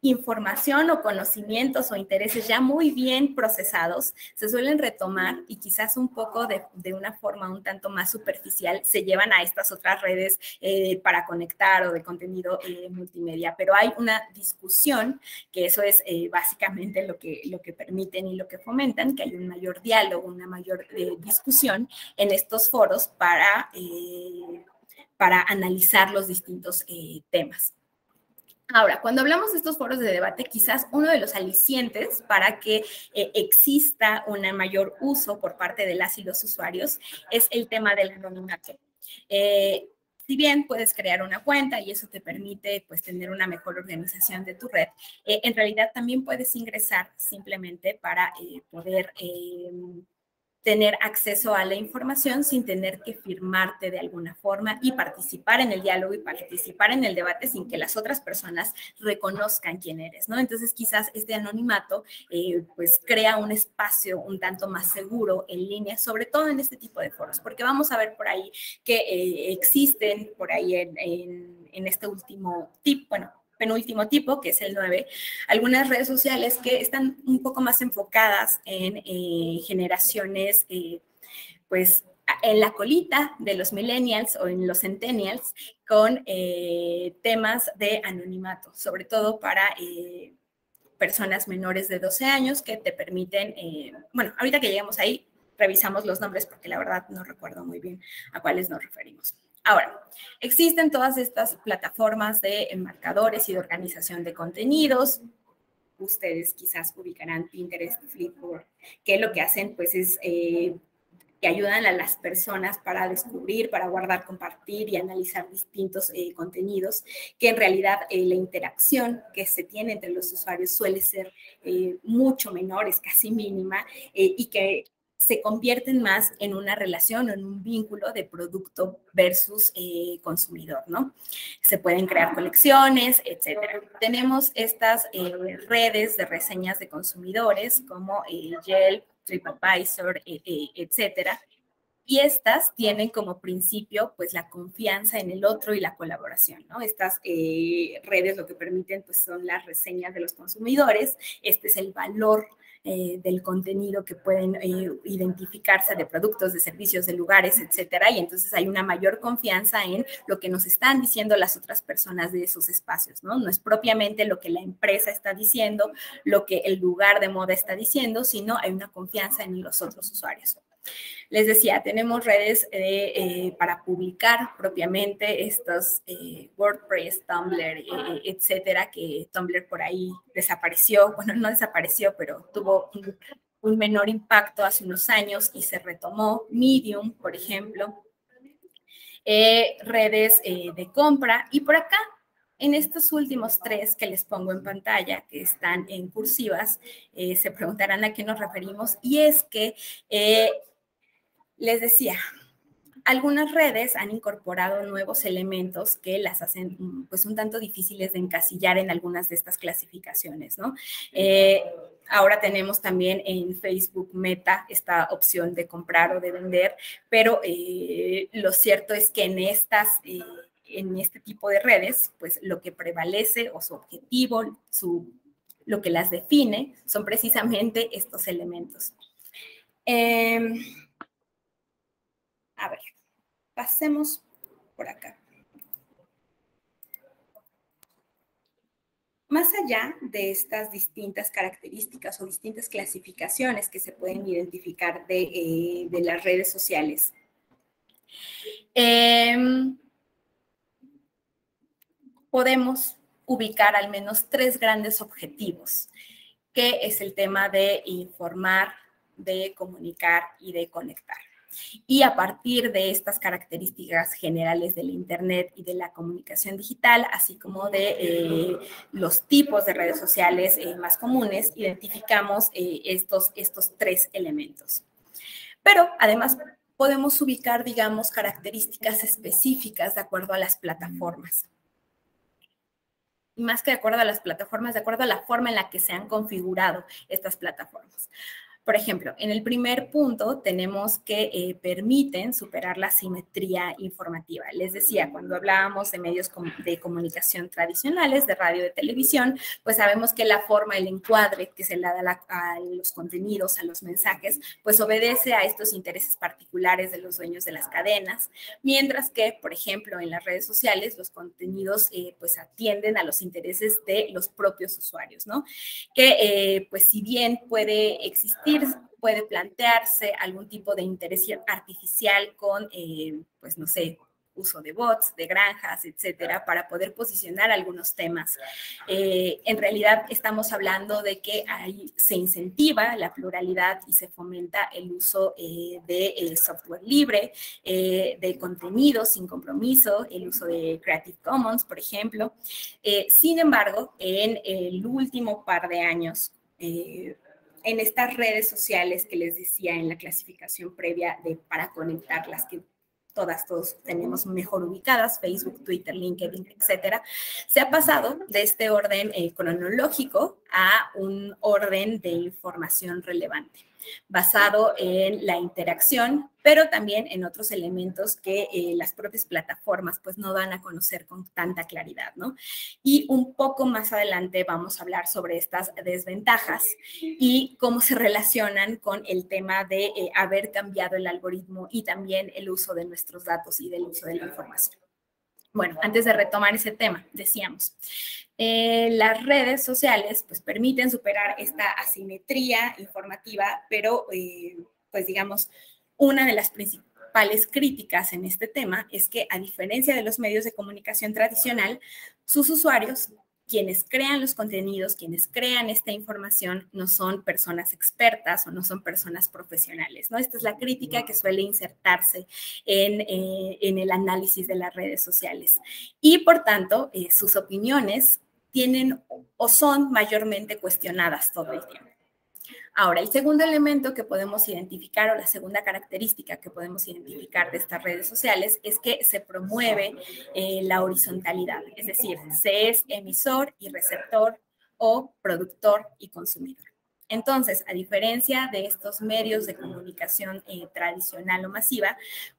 [SPEAKER 1] información o conocimientos o intereses ya muy bien procesados se suelen retomar y quizás un poco de una forma un tanto más superficial se llevan a estas otras redes para conectar o de contenido multimedia. Pero hay una discusión, que eso es básicamente lo que permiten y lo que fomentan, que hay un mayor diálogo, una mayor discusión en estos foros para analizar los distintos temas. Ahora, cuando hablamos de estos foros de debate, quizás uno de los alicientes para que exista un mayor uso por parte de las y los usuarios es el tema del anonimato. Si bien puedes crear una cuenta y eso te permite pues tener una mejor organización de tu red, en realidad también puedes ingresar simplemente para poder tener acceso a la información sin tener que firmarte de alguna forma y participar en el diálogo y participar en el debate sin que las otras personas reconozcan quién eres, ¿no? Entonces, quizás este anonimato pues crea un espacio un tanto más seguro en línea, sobre todo en este tipo de foros, porque vamos a ver por ahí que existen por ahí en este último tip, bueno, penúltimo tipo, que es el 9, algunas redes sociales que están un poco más enfocadas en generaciones, pues, en la colita de los millennials o en los centennials con temas de anonimato, sobre todo para personas menores de 12 años que te permiten, bueno, ahorita que lleguemos ahí, revisamos los nombres porque la verdad no recuerdo muy bien a cuáles nos referimos. Ahora, existen todas estas plataformas de marcadores y de organización de contenidos. Ustedes quizás ubicarán Pinterest, Flipboard, que lo que hacen pues es que ayudan a las personas para descubrir, para guardar, compartir y analizar distintos contenidos, que en realidad la interacción que se tiene entre los usuarios suele ser mucho menor, es casi mínima, y que se convierten más en una relación o en un vínculo de producto versus consumidor, ¿no? Se pueden crear colecciones, etcétera. Tenemos estas redes de reseñas de consumidores como Yelp, TripAdvisor, etcétera. Y estas tienen como principio, pues, la confianza en el otro y la colaboración, ¿no? Estas redes lo que permiten, pues, son las reseñas de los consumidores. Este es el valor del contenido que pueden identificarse de productos, de servicios, de lugares, etcétera. Y entonces hay una mayor confianza en lo que nos están diciendo las otras personas de esos espacios, ¿no? No es propiamente lo que la empresa está diciendo, lo que el lugar de moda está diciendo, sino hay una confianza en los otros usuarios. Les decía, tenemos redes para publicar propiamente estos WordPress, Tumblr, etcétera, que Tumblr por ahí desapareció, bueno, no desapareció, pero tuvo un menor impacto hace unos años y se retomó. Medium, por ejemplo, redes de compra, y por acá, en estos últimos 3 que les pongo en pantalla, que están en cursivas, se preguntarán a qué nos referimos, y es que les decía, algunas redes han incorporado nuevos elementos que las hacen pues un tanto difíciles de encasillar en algunas de estas clasificaciones, ¿no? Ahora tenemos también en Facebook Meta esta opción de comprar o de vender, pero lo cierto es que en este tipo de redes, pues lo que prevalece o su objetivo, lo que las define son precisamente estos elementos. A ver, pasemos por acá. Más allá de estas distintas características o distintas clasificaciones que se pueden identificar de las redes sociales, podemos ubicar al menos 3 grandes objetivos, que es el tema de informar, de comunicar y de conectar. Y a partir de estas características generales del Internet y de la comunicación digital, así como de los tipos de redes sociales más comunes, identificamos estos 3 elementos. Pero además podemos ubicar, digamos, características específicas de acuerdo a las plataformas. Y más que de acuerdo a las plataformas, de acuerdo a la forma en la que se han configurado estas plataformas. Por ejemplo, en el primer punto tenemos que permiten superar la asimetría informativa. Les decía, cuando hablábamos de medios de comunicación tradicionales, de radio, de televisión, pues sabemos que la forma, el encuadre que se le da a los contenidos, a los mensajes, pues obedece a estos intereses particulares de los dueños de las cadenas, mientras que, por ejemplo, en las redes sociales, los contenidos pues atienden a los intereses de los propios usuarios, ¿no? Que pues si bien puede existir, puede plantearse algún tipo de interés artificial con, pues no sé, uso de bots, de granjas, etcétera, para poder posicionar algunos temas. En realidad estamos hablando de que ahí se incentiva la pluralidad y se fomenta el uso de software libre, de contenido sin compromiso, el uso de Creative Commons, por ejemplo. Sin embargo, en el último par de años, en estas redes sociales que les decía en la clasificación previa para conectar, las que todos tenemos mejor ubicadas, Facebook, Twitter, LinkedIn, etcétera, se ha pasado de este orden cronológico a un orden de información relevante, basado en la interacción, pero también en otros elementos que las propias plataformas pues no dan a conocer con tanta claridad, ¿no? Y un poco más adelante vamos a hablar sobre estas desventajas y cómo se relacionan con el tema de haber cambiado el algoritmo y también el uso de nuestros datos y del uso de la información. Bueno, antes de retomar ese tema, decíamos, las redes sociales pues permiten superar esta asimetría informativa, pero pues digamos, una de las principales críticas en este tema es que a diferencia de los medios de comunicación tradicional, sus usuarios, quienes crean los contenidos, quienes crean esta información, no son personas expertas o no son personas profesionales, ¿no? Esta es la crítica que suele insertarse en el análisis de las redes sociales. Y por tanto, sus opiniones tienen o son mayormente cuestionadas todo el tiempo. Ahora, el segundo elemento que podemos identificar o la segunda característica que podemos identificar de estas redes sociales es que se promueve la horizontalidad, es decir, se es emisor y receptor o productor y consumidor. Entonces, a diferencia de estos medios de comunicación tradicional o masiva,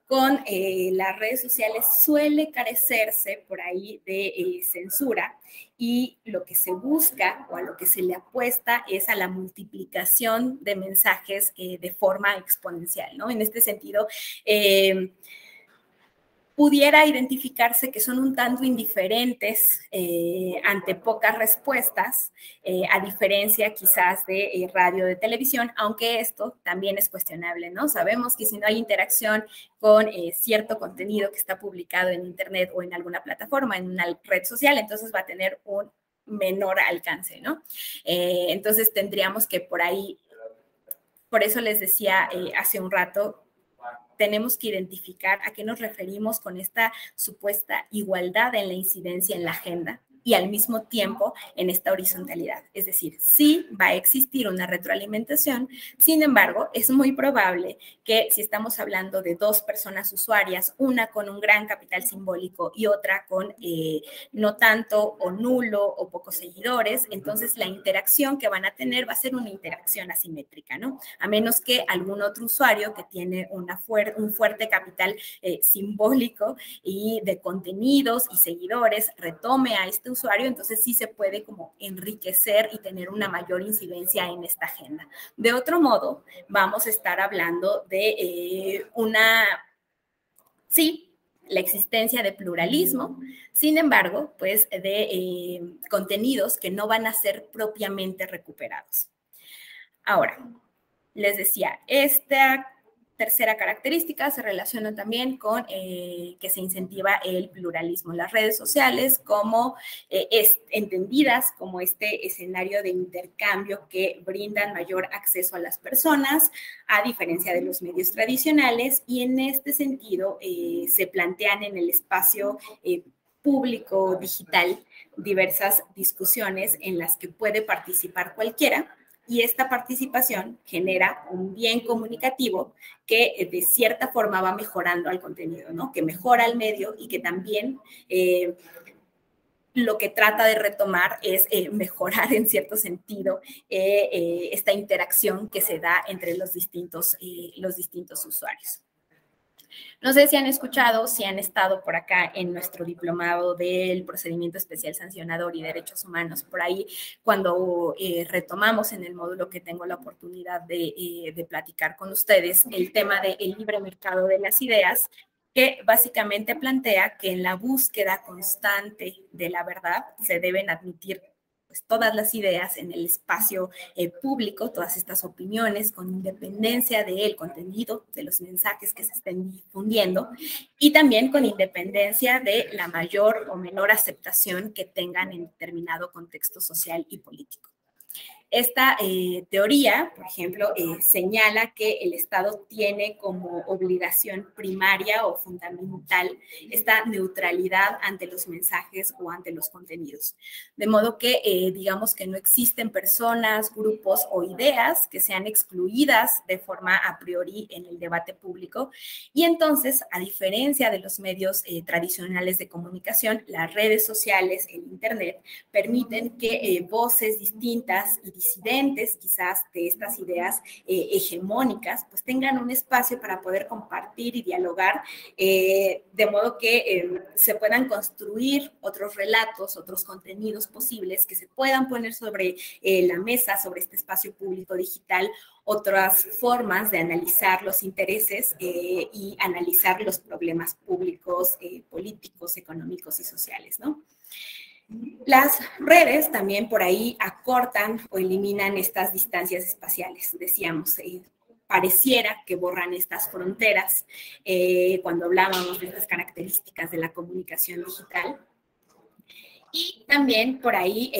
[SPEAKER 1] con las redes sociales suele carecerse por ahí de censura y lo que se busca o a lo que se le apuesta es a la multiplicación de mensajes de forma exponencial, ¿no? En este sentido, pudiera identificarse que son un tanto indiferentes ante pocas respuestas, a diferencia quizás de radio, de televisión, aunque esto también es cuestionable, ¿no? Sabemos que si no hay interacción con cierto contenido que está publicado en Internet o en alguna plataforma, en una red social, entonces va a tener un menor alcance, ¿no? Entonces tendríamos que por ahí, por eso les decía hace un rato, tenemos que identificar a qué nos referimos con esta supuesta igualdad en la incidencia en la agenda y al mismo tiempo en esta horizontalidad. Es decir, sí va a existir una retroalimentación, sin embargo, es muy probable que si estamos hablando de dos personas usuarias, una con un gran capital simbólico y otra con no tanto o nulo o pocos seguidores, entonces la interacción que van a tener va a ser una interacción asimétrica, ¿no? A menos que algún otro usuario que tiene un fuerte capital simbólico y de contenidos y seguidores retome a este usuario, entonces sí se puede como enriquecer y tener una mayor incidencia en esta agenda. De otro modo, vamos a estar hablando de la existencia de pluralismo, sin embargo, pues de contenidos que no van a ser propiamente recuperados. Ahora, les decía, esta tercera característica se relaciona también con que se incentiva el pluralismo. Las redes sociales como entendidas como este escenario de intercambio que brindan mayor acceso a las personas, a diferencia de los medios tradicionales, y en este sentido se plantean en el espacio público digital diversas discusiones en las que puede participar cualquiera, y esta participación genera un bien comunicativo que de cierta forma va mejorando al contenido, ¿no? Que mejora el medio y que también lo que trata de retomar es mejorar en cierto sentido esta interacción que se da entre los distintos usuarios. No sé si han escuchado, si han estado por acá en nuestro diplomado del procedimiento especial sancionador y derechos humanos, por ahí cuando retomamos en el módulo que tengo la oportunidad de platicar con ustedes, el tema del libre mercado de las ideas, que básicamente plantea que en la búsqueda constante de la verdad se deben admitir pues, todas las ideas en el espacio público, todas estas opiniones, con independencia del contenido, de los mensajes que se estén difundiendo, y también con independencia de la mayor o menor aceptación que tengan en determinado contexto social y político. Esta teoría, por ejemplo, señala que el Estado tiene como obligación primaria o fundamental esta neutralidad ante los mensajes o ante los contenidos. De modo que, digamos que no existen personas, grupos o ideas que sean excluidas de forma a priori en el debate público. Y entonces, a diferencia de los medios tradicionales de comunicación, las redes sociales, el Internet, permiten que voces distintas y disidentes quizás de estas ideas hegemónicas, pues tengan un espacio para poder compartir y dialogar, de modo que se puedan construir otros relatos, otros contenidos posibles que se puedan poner sobre la mesa, sobre este espacio público digital, otras formas de analizar los intereses y analizar los problemas públicos, políticos, económicos y sociales, ¿no? Las redes también por ahí acortan o eliminan estas distancias espaciales, decíamos, pareciera que borran estas fronteras cuando hablábamos de estas características de la comunicación digital. Y también por ahí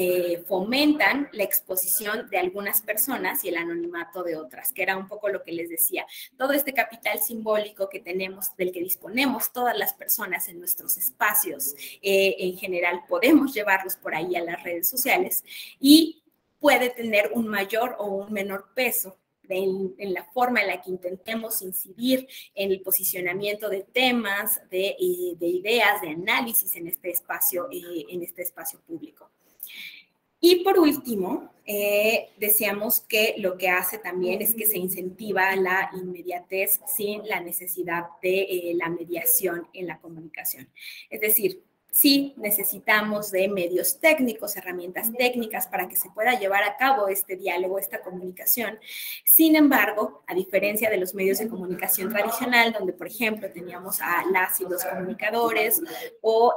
[SPEAKER 1] fomentan la exposición de algunas personas y el anonimato de otras, que era un poco lo que les decía. Todo este capital simbólico que tenemos, del que disponemos todas las personas en nuestros espacios, en general podemos llevarlos por ahí a las redes sociales y puede tener un mayor o un menor peso en la forma en la que intentemos incidir en el posicionamiento de temas, de ideas, de análisis en este espacio público. Y por último, decíamos que lo que hace también es que se incentiva la inmediatez sin la necesidad de la mediación en la comunicación. Es decir, sí necesitamos de medios técnicos, herramientas técnicas para que se pueda llevar a cabo este diálogo, esta comunicación. Sin embargo, a diferencia de los medios de comunicación tradicional, donde, por ejemplo, teníamos a las y los comunicadores o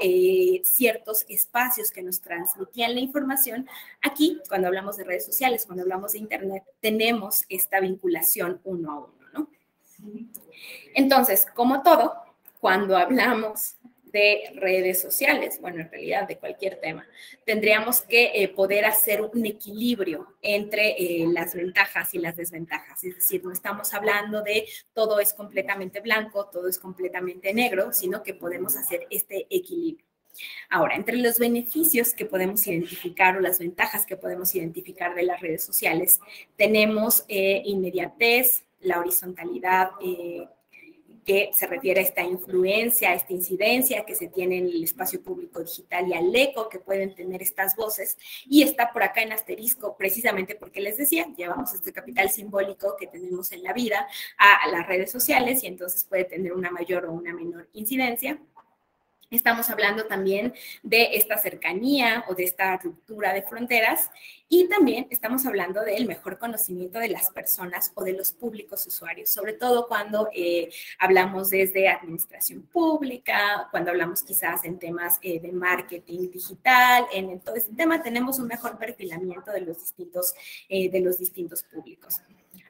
[SPEAKER 1] ciertos espacios que nos transmitían la información, aquí, cuando hablamos de redes sociales, cuando hablamos de Internet, tenemos esta vinculación uno a uno, ¿no? Entonces, como todo, cuando hablamos de redes sociales, bueno, en realidad de cualquier tema, tendríamos que poder hacer un equilibrio entre las ventajas y las desventajas. Es decir, no estamos hablando de todo es completamente blanco, todo es completamente negro, sino que podemos hacer este equilibrio. Ahora, entre los beneficios que podemos identificar o las ventajas que podemos identificar de las redes sociales, tenemos inmediatez, la horizontalidad, que se refiere a esta influencia, a esta incidencia que se tiene en el espacio público digital y al eco que pueden tener estas voces. Y está por acá en asterisco, precisamente porque les decía, llevamos este capital simbólico que tenemos en la vida a las redes sociales y entonces puede tener una mayor o una menor incidencia. Estamos hablando también de esta cercanía o de esta ruptura de fronteras y también estamos hablando del mejor conocimiento de las personas o de los públicos usuarios, sobre todo cuando hablamos desde administración pública, cuando hablamos quizás en temas de marketing digital, en todo este tema tenemos un mejor perfilamiento de los distintos públicos.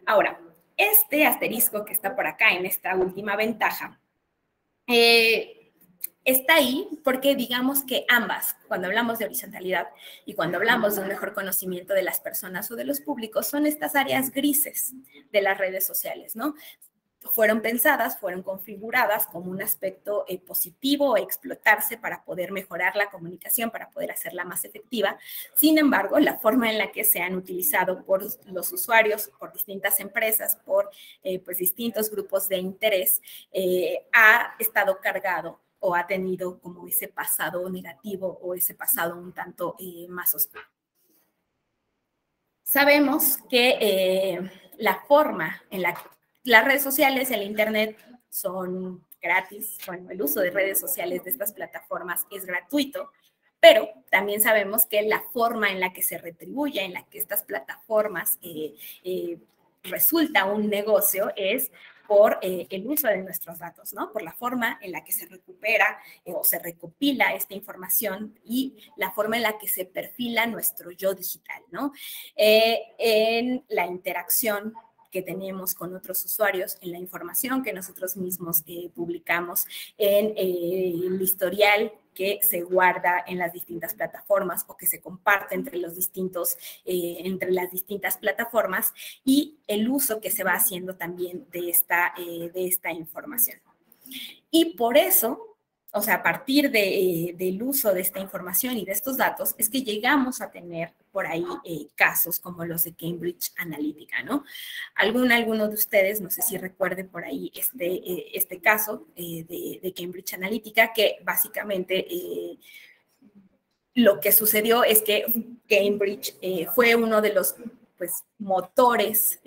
[SPEAKER 1] Ahora, Este asterisco que está por acá en esta última ventaja, está ahí porque digamos que ambas, cuando hablamos de horizontalidad y cuando hablamos de un mejor conocimiento de las personas o de los públicos, son estas áreas grises de las redes sociales, ¿no? Fueron pensadas, fueron configuradas como un aspecto positivo a explotarse para poder mejorar la comunicación, para poder hacerla más efectiva. Sin embargo, la forma en la que se han utilizado por los usuarios, por distintas empresas, por pues distintos grupos de interés, ha estado cargado o ha tenido como ese pasado negativo o ese pasado un tanto más oscuro. Sabemos que la forma en la que las redes sociales, el Internet son gratis, bueno, el uso de redes sociales de estas plataformas es gratuito, pero también sabemos que la forma en la que se retribuye, en la que estas plataformas resulta un negocio es por el uso de nuestros datos, ¿no? Por la forma en la que se recupera o se recopila esta información y la forma en la que se perfila nuestro yo digital, ¿no? En la interacción que tenemos con otros usuarios, en la información que nosotros mismos publicamos, en el historial que se guarda en las distintas plataformas o que se comparte entre las distintas plataformas y el uso que se va haciendo también de esta información. Y por eso, o sea, a partir del uso de esta información y de estos datos, es que llegamos a tener por ahí casos como los de Cambridge Analytica, ¿no? Alguno de ustedes, no sé si recuerde por ahí este caso de Cambridge Analytica, que básicamente lo que sucedió es que Cambridge fue uno de los pues, motores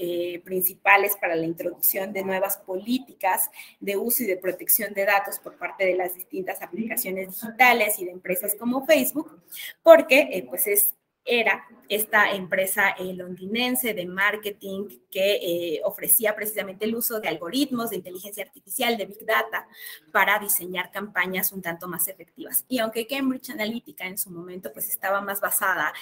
[SPEAKER 1] principales para la introducción de nuevas políticas de uso y de protección de datos por parte de las distintas aplicaciones digitales y de empresas como Facebook, porque pues era esta empresa londinense de marketing que ofrecía precisamente el uso de algoritmos de inteligencia artificial, de Big Data, para diseñar campañas un tanto más efectivas. Y aunque Cambridge Analytica en su momento pues estaba más basada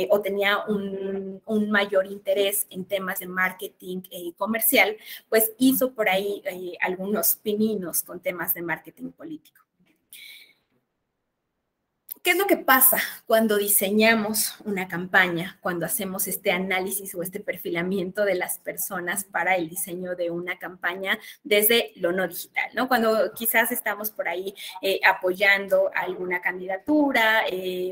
[SPEAKER 1] o tenía un mayor interés en temas de marketing comercial, pues hizo por ahí algunos pininos con temas de marketing político. ¿Qué es lo que pasa cuando diseñamos una campaña, cuando hacemos este análisis o este perfilamiento de las personas para el diseño de una campaña desde lo no digital, ¿no? Cuando quizás estamos por ahí apoyando alguna candidatura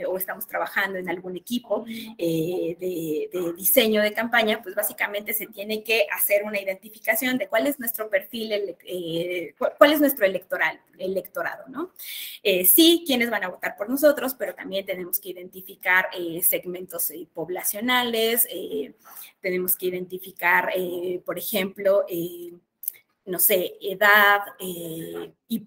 [SPEAKER 1] o estamos trabajando en algún equipo de diseño de campaña, pues básicamente se tiene que hacer una identificación de cuál es nuestro perfil, cuál es nuestro electorado, ¿no? Sí, quiénes van a votar por nosotros, pero también tenemos que identificar segmentos poblacionales, tenemos que identificar, por ejemplo, no sé, edad y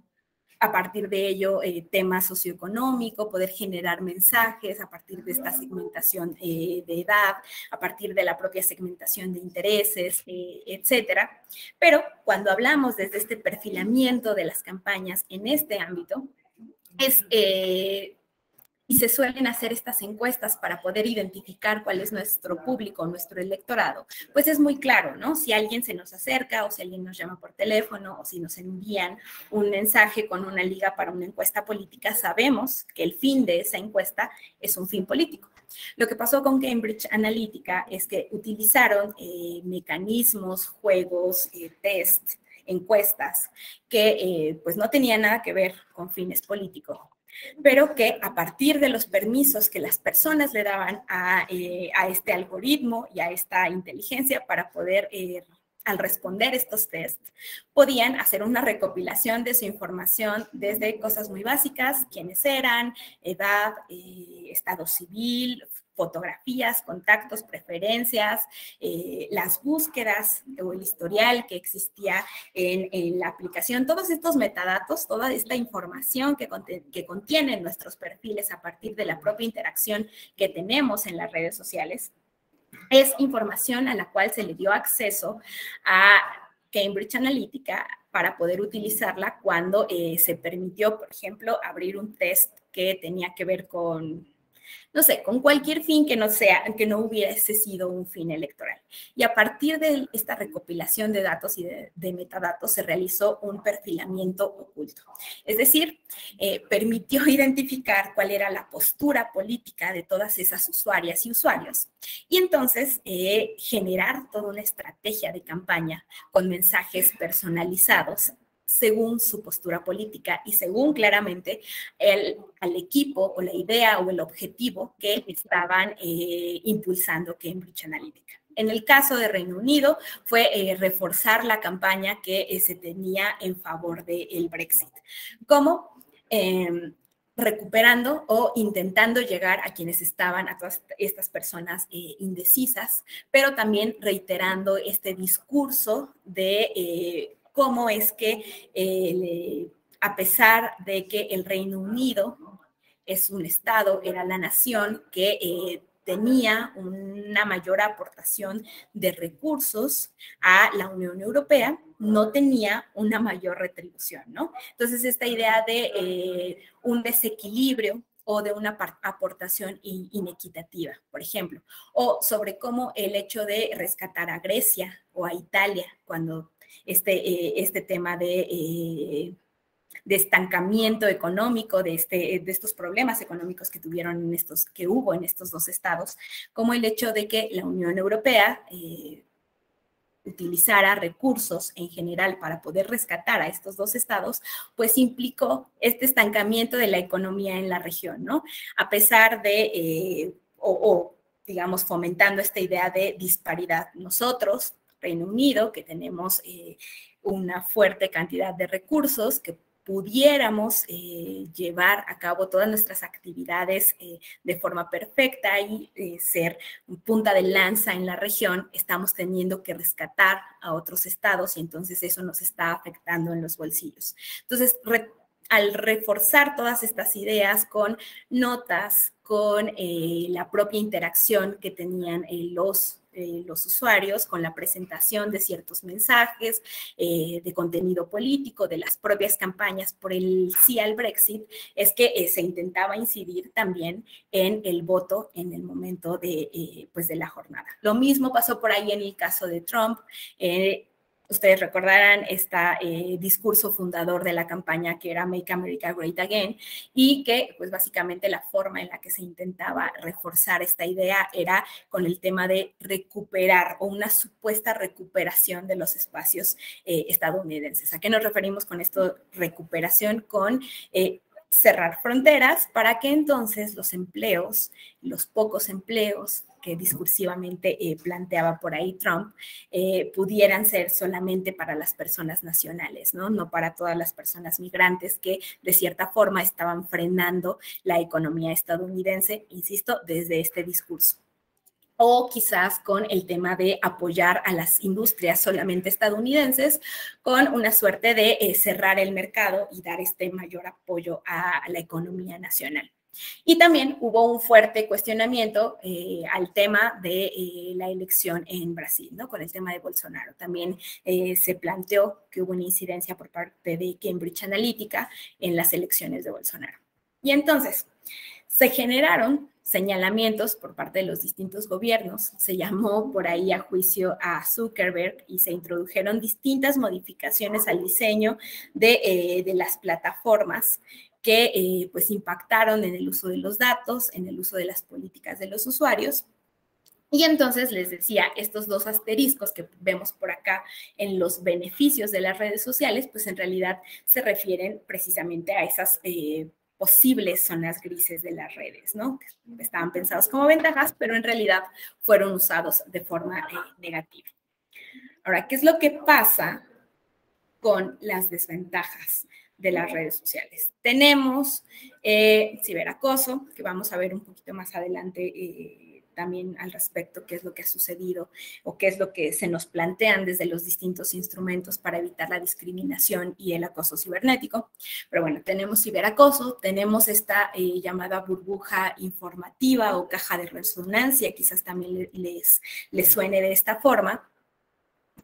[SPEAKER 1] a partir de ello, tema socioeconómico, poder generar mensajes a partir de esta segmentación de edad, a partir de la propia segmentación de intereses, etcétera. Pero cuando hablamos desde este perfilamiento de las campañas en este ámbito, y se suelen hacer estas encuestas para poder identificar cuál es nuestro público, nuestro electorado, pues es muy claro, ¿no? Si alguien se nos acerca o si alguien nos llama por teléfono o si nos envían un mensaje con una liga para una encuesta política, sabemos que el fin de esa encuesta es un fin político. Lo que pasó con Cambridge Analytica es que utilizaron mecanismos, juegos, test, encuestas que pues no tenían nada que ver con fines políticos, pero que a partir de los permisos que las personas le daban a este algoritmo y a esta inteligencia para poder, al responder estos tests, podían hacer una recopilación de su información desde cosas muy básicas, quiénes eran, edad, estado civil, fotografías, contactos, preferencias, las búsquedas o el historial que existía en la aplicación, todos estos metadatos, toda esta información que contienen nuestros perfiles a partir de la propia interacción que tenemos en las redes sociales, es información a la cual se le dio acceso a Cambridge Analytica para poder utilizarla cuando se permitió, por ejemplo, abrir un test que tenía que ver con no sé, con cualquier fin que no hubiese sido un fin electoral. Y a partir de esta recopilación de datos y de metadatos se realizó un perfilamiento oculto. Es decir, permitió identificar cuál era la postura política de todas esas usuarias y usuarios. Y entonces generar toda una estrategia de campaña con mensajes personalizados según su postura política y según claramente al equipo o la idea o el objetivo que estaban impulsando Cambridge Analytica. En el caso de Reino Unido fue reforzar la campaña que se tenía en favor del Brexit. ¿Cómo? Recuperando o intentando llegar a quienes estaban, a todas estas personas indecisas, pero también reiterando este discurso de cómo es que a pesar de que el Reino Unido es un estado, era la nación que tenía una mayor aportación de recursos a la Unión Europea, no tenía una mayor retribución, ¿no? Entonces, esta idea de un desequilibrio o de una aportación inequitativa, por ejemplo, o sobre cómo el hecho de rescatar a Grecia o a Italia cuando este tema de estancamiento económico, de estos problemas económicos que hubo en estos dos estados, como el hecho de que la Unión Europea utilizara recursos en general para poder rescatar a estos dos estados, pues implicó este estancamiento de la economía en la región, ¿no? A pesar de, digamos, fomentando esta idea de disparidad. Nosotros, Reino Unido, que tenemos una fuerte cantidad de recursos que pudiéramos llevar a cabo todas nuestras actividades de forma perfecta y ser punta de lanza en la región, estamos teniendo que rescatar a otros estados y entonces eso nos está afectando en los bolsillos. Entonces, al reforzar todas estas ideas con notas, con la propia interacción que tenían los usuarios, con la presentación de ciertos mensajes, de contenido político, de las propias campañas por el sí al Brexit, es que se intentaba incidir también en el voto en el momento pues de la jornada. Lo mismo pasó por ahí en el caso de Trump. Ustedes recordarán este discurso fundador de la campaña que era Make America Great Again y que pues básicamente la forma en la que se intentaba reforzar esta idea era con el tema de recuperar o una supuesta recuperación de los espacios estadounidenses. ¿A qué nos referimos con esto? Recuperación con cerrar fronteras para que entonces los empleos, los pocos empleos que discursivamente planteaba por ahí Trump, pudieran ser solamente para las personas nacionales, ¿no? No para todas las personas migrantes que de cierta forma estaban frenando la economía estadounidense, insisto, desde este discurso. O quizás con el tema de apoyar a las industrias solamente estadounidenses con una suerte de cerrar el mercado y dar este mayor apoyo a la economía nacional. Y también hubo un fuerte cuestionamiento al tema de la elección en Brasil, ¿no? Con el tema de Bolsonaro. También se planteó que hubo una incidencia por parte de Cambridge Analytica en las elecciones de Bolsonaro. Y entonces se generaron señalamientos por parte de los distintos gobiernos, se llamó por ahí a juicio a Zuckerberg y se introdujeron distintas modificaciones al diseño de las plataformas que pues impactaron en el uso de los datos, en el uso de las políticas de los usuarios. Y entonces les decía, estos dos asteriscos que vemos por acá en los beneficios de las redes sociales, pues en realidad se refieren precisamente a esas posibles zonas grises de las redes, ¿no? Que estaban pensados como ventajas, pero en realidad fueron usados de forma negativa. Ahora, ¿qué es lo que pasa con las desventajas de las redes sociales? Tenemos ciberacoso, que vamos a ver un poquito más adelante también al respecto, qué es lo que ha sucedido o qué es lo que se nos plantean desde los distintos instrumentos para evitar la discriminación y el acoso cibernético. Pero bueno, tenemos ciberacoso, tenemos esta llamada burbuja informativa o caja de resonancia, quizás también les suene de esta forma,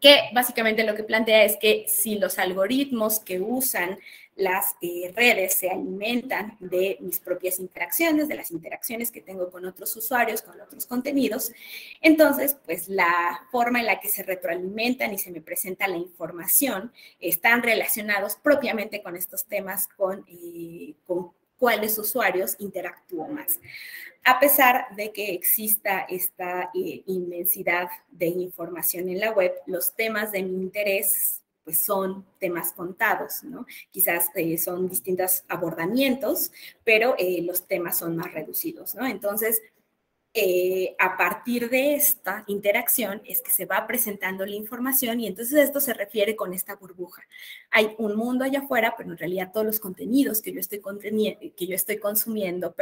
[SPEAKER 1] que básicamente lo que plantea es que si los algoritmos que usan las redes se alimentan de mis propias interacciones, de las interacciones que tengo con otros usuarios, con otros contenidos. Entonces, pues la forma en la que se retroalimentan y se me presenta la información están relacionados propiamente con estos temas, con cuáles usuarios interactúo más. A pesar de que exista esta inmensidad de información en la web, los temas de mi interés pues son temas contados, ¿no? Quizás son distintos abordamientos, pero los temas son más reducidos, ¿no? Entonces, a partir de esta interacción es que se va presentando la información y entonces esto se refiere con esta burbuja. Hay un mundo allá afuera, pero en realidad todos los contenidos que yo estoy consumiendo,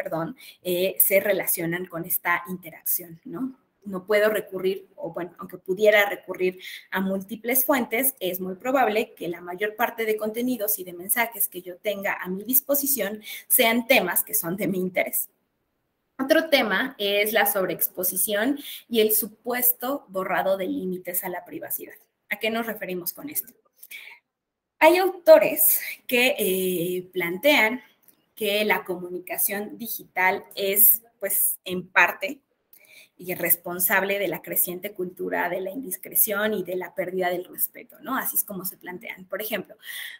[SPEAKER 1] se relacionan con esta interacción, ¿no? No puedo recurrir, o bueno, aunque pudiera recurrir a múltiples fuentes, es muy probable que la mayor parte de contenidos y de mensajes que yo tenga a mi disposición sean temas que son de mi interés. Otro tema es la sobreexposición y el supuesto borrado de límites a la privacidad. ¿A qué nos referimos con esto? Hay autores que plantean que la comunicación digital es, pues, en parte y responsable de la creciente cultura de la indiscreción y de la pérdida del respeto, ¿no? Así es como se plantean. Por ejemplo,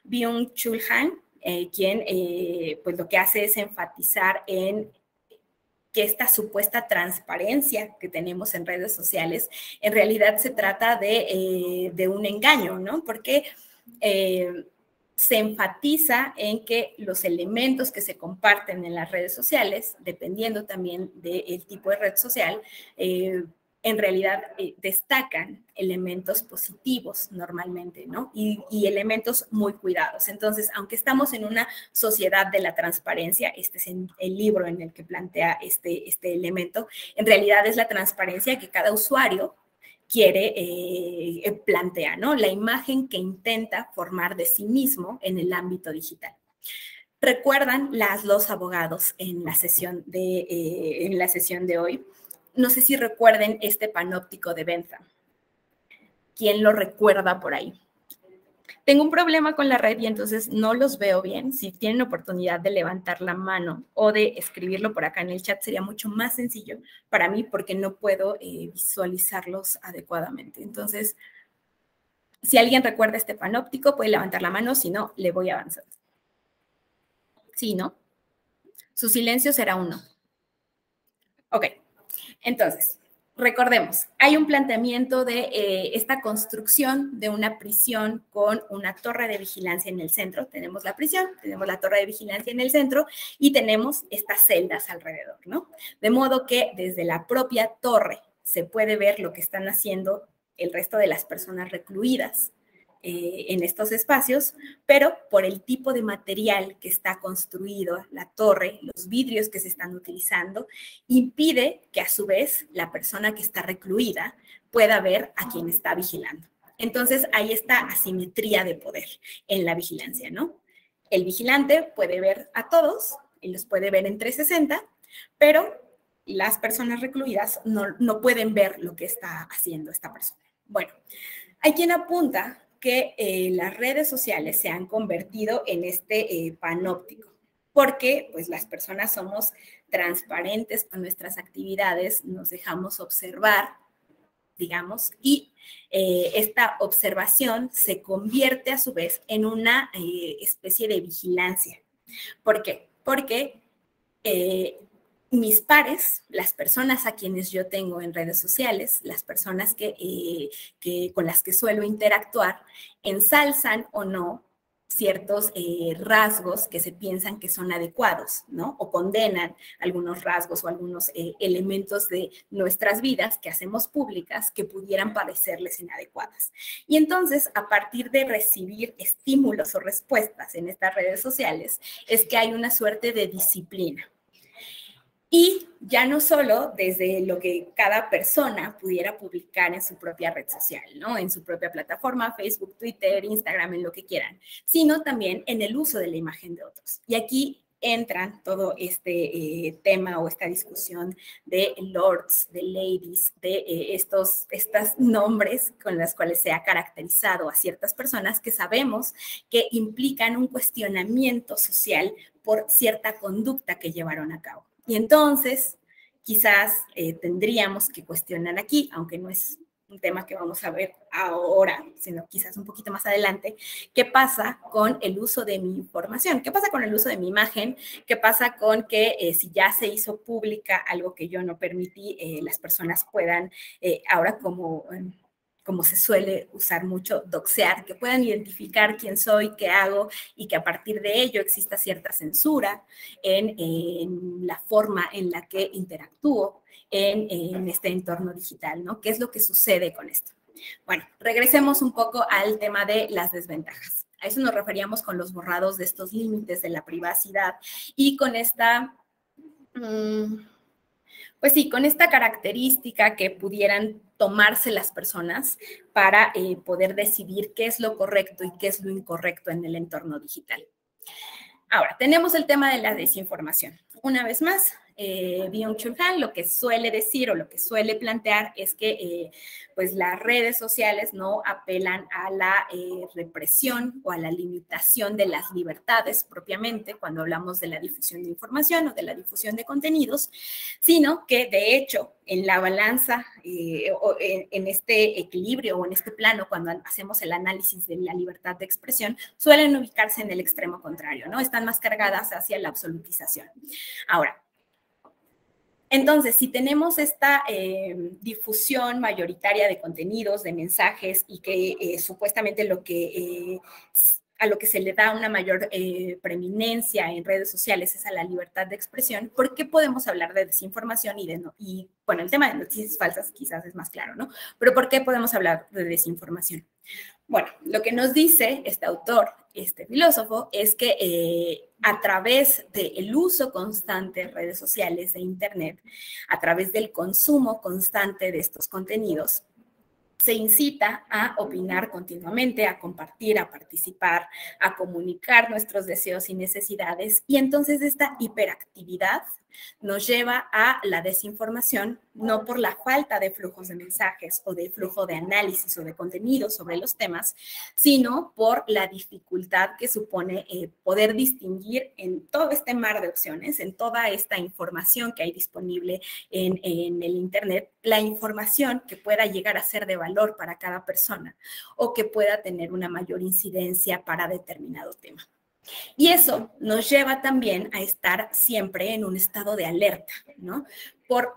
[SPEAKER 1] Byung-Chul Han, quien pues lo que hace es enfatizar en que esta supuesta transparencia que tenemos en redes sociales, en realidad se trata de un engaño, ¿no? Porque se enfatiza en que los elementos que se comparten en las redes sociales, dependiendo también del tipo de red social, en realidad destacan elementos positivos normalmente, ¿no? Y elementos muy cuidados. Entonces, aunque estamos en una sociedad de la transparencia, este es el libro en el que plantea este elemento, en realidad es la transparencia que cada usuario quiere plantear, ¿no? La imagen que intenta formar de sí mismo en el ámbito digital. ¿Recuerdan los abogados en la sesión de hoy? No sé si recuerden este panóptico de Bentham. ¿Quién lo recuerda por ahí? Tengo un problema con la red y entonces no los veo bien. Si tienen oportunidad de levantar la mano o de escribirlo por acá en el chat, sería mucho más sencillo para mí porque no puedo visualizarlos adecuadamente. Entonces, si alguien recuerda este panóptico, puede levantar la mano, si no, le voy avanzando. ¿Sí, no? Su silencio será un no. Ok, entonces, recordemos, hay un planteamiento de esta construcción de una prisión con una torre de vigilancia en el centro. Tenemos la prisión, tenemos la torre de vigilancia en el centro y tenemos estas celdas alrededor, ¿no? De modo que desde la propia torre se puede ver lo que están haciendo el resto de las personas recluidas en estos espacios, pero por el tipo de material que está construido, la torre, los vidrios que se están utilizando, impide que a su vez la persona que está recluida pueda ver a quien está vigilando. Entonces, hay esta asimetría de poder en la vigilancia, ¿no? El vigilante puede ver a todos y los puede ver en 360, pero las personas recluidas no pueden ver lo que está haciendo esta persona. Bueno, hay quien apunta que las redes sociales se han convertido en este panóptico, porque pues las personas somos transparentes con nuestras actividades, nos dejamos observar, digamos, y esta observación se convierte a su vez en una especie de vigilancia. ¿Por qué? Porque mis pares, las personas a quienes yo tengo en redes sociales, las personas con las que suelo interactuar, ensalzan o no ciertos rasgos que se piensan que son adecuados, ¿no? O condenan algunos rasgos o algunos elementos de nuestras vidas que hacemos públicas que pudieran parecerles inadecuadas. Y entonces, a partir de recibir estímulos o respuestas en estas redes sociales, es que hay una suerte de disciplina. Y ya no solo desde lo que cada persona pudiera publicar en su propia red social, ¿no? En su propia plataforma, Facebook, Twitter, Instagram, en lo que quieran, sino también en el uso de la imagen de otros. Y aquí entran todo este tema o esta discusión de lords, de ladies, de estos nombres con los cuales se ha caracterizado a ciertas personas que sabemos que implican un cuestionamiento social por cierta conducta que llevaron a cabo. Y entonces, quizás tendríamos que cuestionar aquí, aunque no es un tema que vamos a ver ahora, sino quizás un poquito más adelante, qué pasa con el uso de mi información, qué pasa con el uso de mi imagen, qué pasa con que si ya se hizo pública algo que yo no permití, las personas puedan ahora como se suele usar mucho, doxear, que puedan identificar quién soy, qué hago y que a partir de ello exista cierta censura en la forma en la que interactúo en este entorno digital, ¿no? ¿Qué es lo que sucede con esto? Bueno, regresemos un poco al tema de las desventajas. A eso nos referíamos con los borrados de estos límites de la privacidad y con esta, pues sí, con esta característica que pudieran tomarse las personas para poder decidir qué es lo correcto y qué es lo incorrecto en el entorno digital. Ahora, tenemos el tema de la desinformación. Una vez más, Byung-Chul Han lo que suele decir o lo que suele plantear es que pues las redes sociales no apelan a la represión o a la limitación de las libertades propiamente cuando hablamos de la difusión de información o de la difusión de contenidos, sino que de hecho en la balanza o en este equilibrio o en este plano cuando hacemos el análisis de la libertad de expresión suelen ubicarse en el extremo contrario, ¿no? Están más cargadas hacia la absolutización. Ahora, entonces, si tenemos esta difusión mayoritaria de contenidos, de mensajes y que supuestamente a lo que se le da una mayor preeminencia en redes sociales es a la libertad de expresión, ¿por qué podemos hablar de desinformación y bueno, el tema de noticias falsas quizás es más claro, ¿no? Pero ¿por qué podemos hablar de desinformación? Bueno, lo que nos dice este autor, este filósofo, es que a través del uso constante de redes sociales, de Internet, a través del consumo constante de estos contenidos, se incita a opinar continuamente, a compartir, a participar, a comunicar nuestros deseos y necesidades. Y entonces esta hiperactividad nos lleva a la desinformación, no por la falta de flujos de mensajes o de flujo de análisis o de contenido sobre los temas, sino por la dificultad que supone poder distinguir en todo este mar de opciones, en toda esta información que hay disponible en el Internet, la información que pueda llegar a ser de valor para cada persona o que pueda tener una mayor incidencia para determinado tema. Y eso nos lleva también a estar siempre en un estado de alerta, ¿no? Por,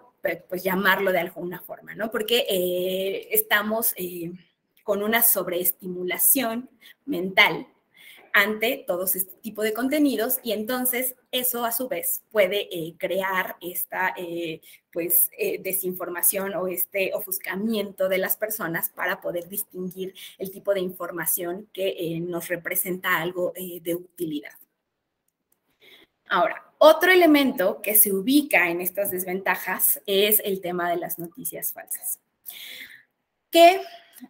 [SPEAKER 1] pues, llamarlo de alguna forma, ¿no? Porque estamos con una sobreestimulación mental ante todos este tipo de contenidos y entonces eso a su vez puede crear esta desinformación o este ofuscamiento de las personas para poder distinguir el tipo de información que nos representa algo de utilidad. Ahora, otro elemento que se ubica en estas desventajas es el tema de las noticias falsas, que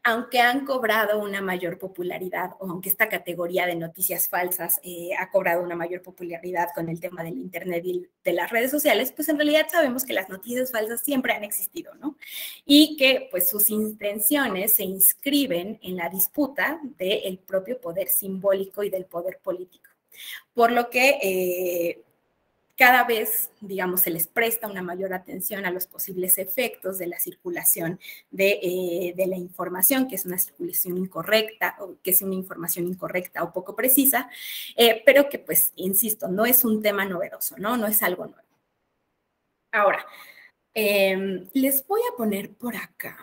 [SPEAKER 1] aunque han cobrado una mayor popularidad, o aunque esta categoría de noticias falsas ha cobrado una mayor popularidad con el tema del Internet y de las redes sociales, pues en realidad sabemos que las noticias falsas siempre han existido, ¿no? Y que pues sus intenciones se inscriben en la disputa del propio poder simbólico y del poder político. Por lo que cada vez, digamos, se les presta una mayor atención a los posibles efectos de la circulación de la información, que es una circulación incorrecta, o que es una información incorrecta o poco precisa, pero que, pues, insisto, no es un tema novedoso, ¿no? No es algo nuevo. Ahora, les voy a poner por acá,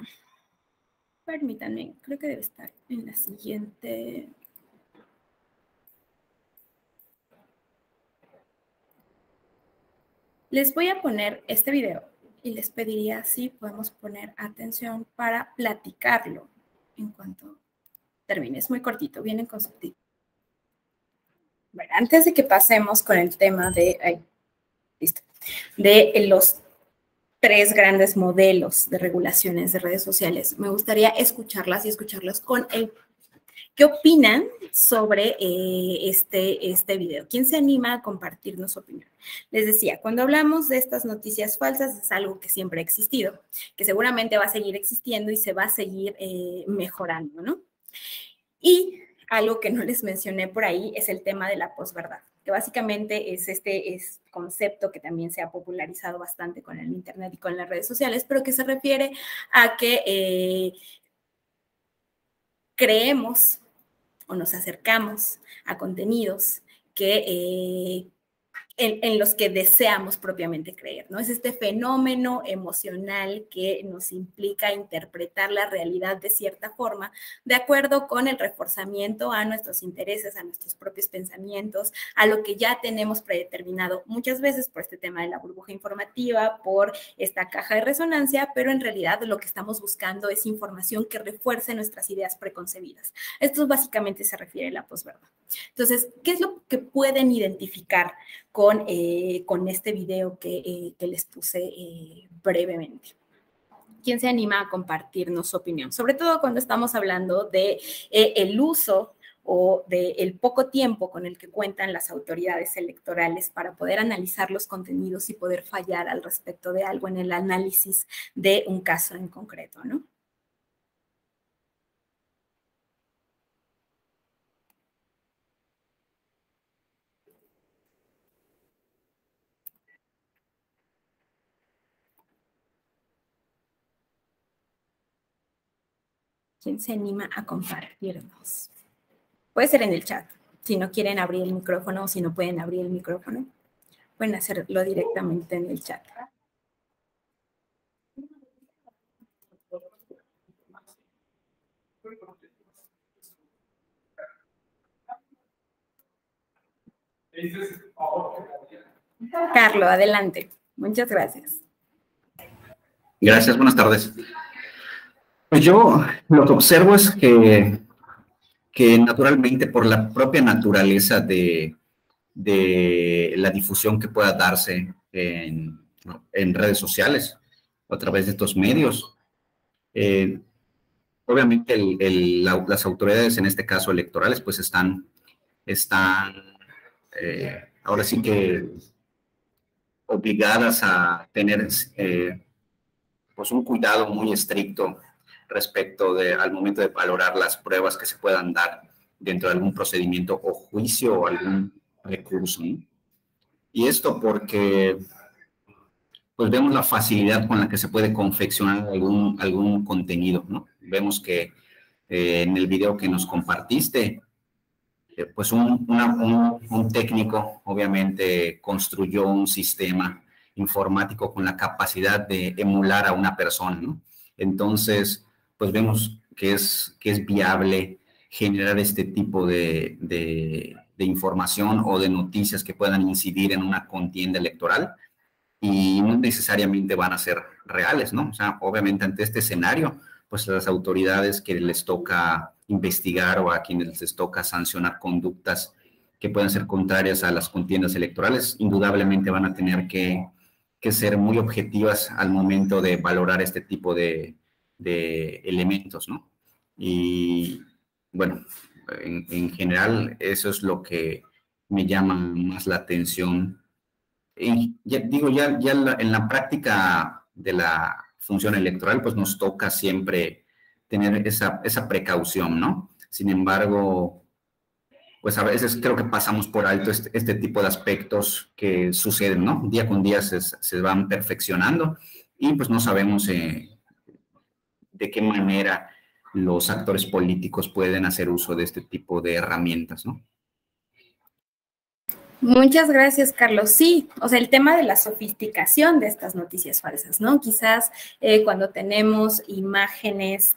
[SPEAKER 1] permítanme, creo que debe estar en la siguiente. Les voy a poner este video y les pediría si podemos poner atención para platicarlo en cuanto termine. Es muy cortito, vienen con subtítulos. Bueno, antes de que pasemos con el tema de los 3 grandes modelos de regulaciones de redes sociales, me gustaría escucharlas y escucharlas con el ¿Qué opinan sobre este video? ¿Quién se anima a compartirnos su opinión? Les decía, cuando hablamos de estas noticias falsas es algo que siempre ha existido, que seguramente va a seguir existiendo y se va a seguir mejorando, ¿no? Y algo que no les mencioné por ahí es el tema de la posverdad, que básicamente es este concepto que también se ha popularizado bastante con el internet y con las redes sociales, pero que se refiere a que creemos o nos acercamos a contenidos que en los que deseamos propiamente creer, ¿no? Es este fenómeno emocional que nos implica interpretar la realidad de cierta forma, de acuerdo con el reforzamiento a nuestros intereses, a nuestros propios pensamientos, a lo que ya tenemos predeterminado muchas veces por este tema de la burbuja informativa, por esta caja de resonancia, pero en realidad lo que estamos buscando es información que refuerce nuestras ideas preconcebidas. Esto básicamente se refiere a la posverdad. Entonces, ¿qué es lo que pueden identificar con este video que les puse brevemente? ¿Quién se anima a compartirnos su opinión? Sobre todo cuando estamos hablando de el uso o del poco tiempo con el que cuentan las autoridades electorales para poder analizar los contenidos y poder fallar al respecto de algo en el análisis de un caso en concreto, ¿no? ¿Quién se anima a compartirnos? Puede ser en el chat, si no quieren abrir el micrófono o si no pueden abrir el micrófono, pueden hacerlo directamente en el chat. Carlos, adelante. Muchas gracias.
[SPEAKER 2] Gracias, buenas tardes. Pues yo lo que observo es que naturalmente, por la propia naturaleza de la difusión que pueda darse en redes sociales, a través de estos medios, obviamente las autoridades, en este caso electorales, pues están ahora sí que obligadas a tener pues un cuidado muy estricto respecto al momento de valorar las pruebas que se puedan dar dentro de algún procedimiento o juicio o algún recurso, ¿no? Y esto porque pues vemos la facilidad con la que se puede confeccionar algún contenido, ¿no? Vemos que en el video que nos compartiste, pues un técnico obviamente construyó un sistema informático con la capacidad de emular a una persona, ¿no? Entonces, pues vemos que es viable generar este tipo de información o de noticias que puedan incidir en una contienda electoral y no necesariamente van a ser reales, ¿no? O sea, obviamente ante este escenario, pues las autoridades que les toca investigar o a quienes les toca sancionar conductas que puedan ser contrarias a las contiendas electorales, indudablemente van a tener que ser muy objetivas al momento de valorar este tipo de elementos, ¿no? Y bueno, en general eso es lo que me llama más la atención. Ya en la práctica de la función electoral, pues nos toca siempre tener esa precaución, ¿no? Sin embargo, pues a veces creo que pasamos por alto este tipo de aspectos que suceden, ¿no? Día con día se van perfeccionando y pues no sabemos de qué manera los actores políticos pueden hacer uso de este tipo de herramientas, ¿no?
[SPEAKER 1] Muchas gracias, Carlos. Sí, o sea, el tema de la sofisticación de estas noticias falsas, ¿no? Quizás cuando tenemos imágenes,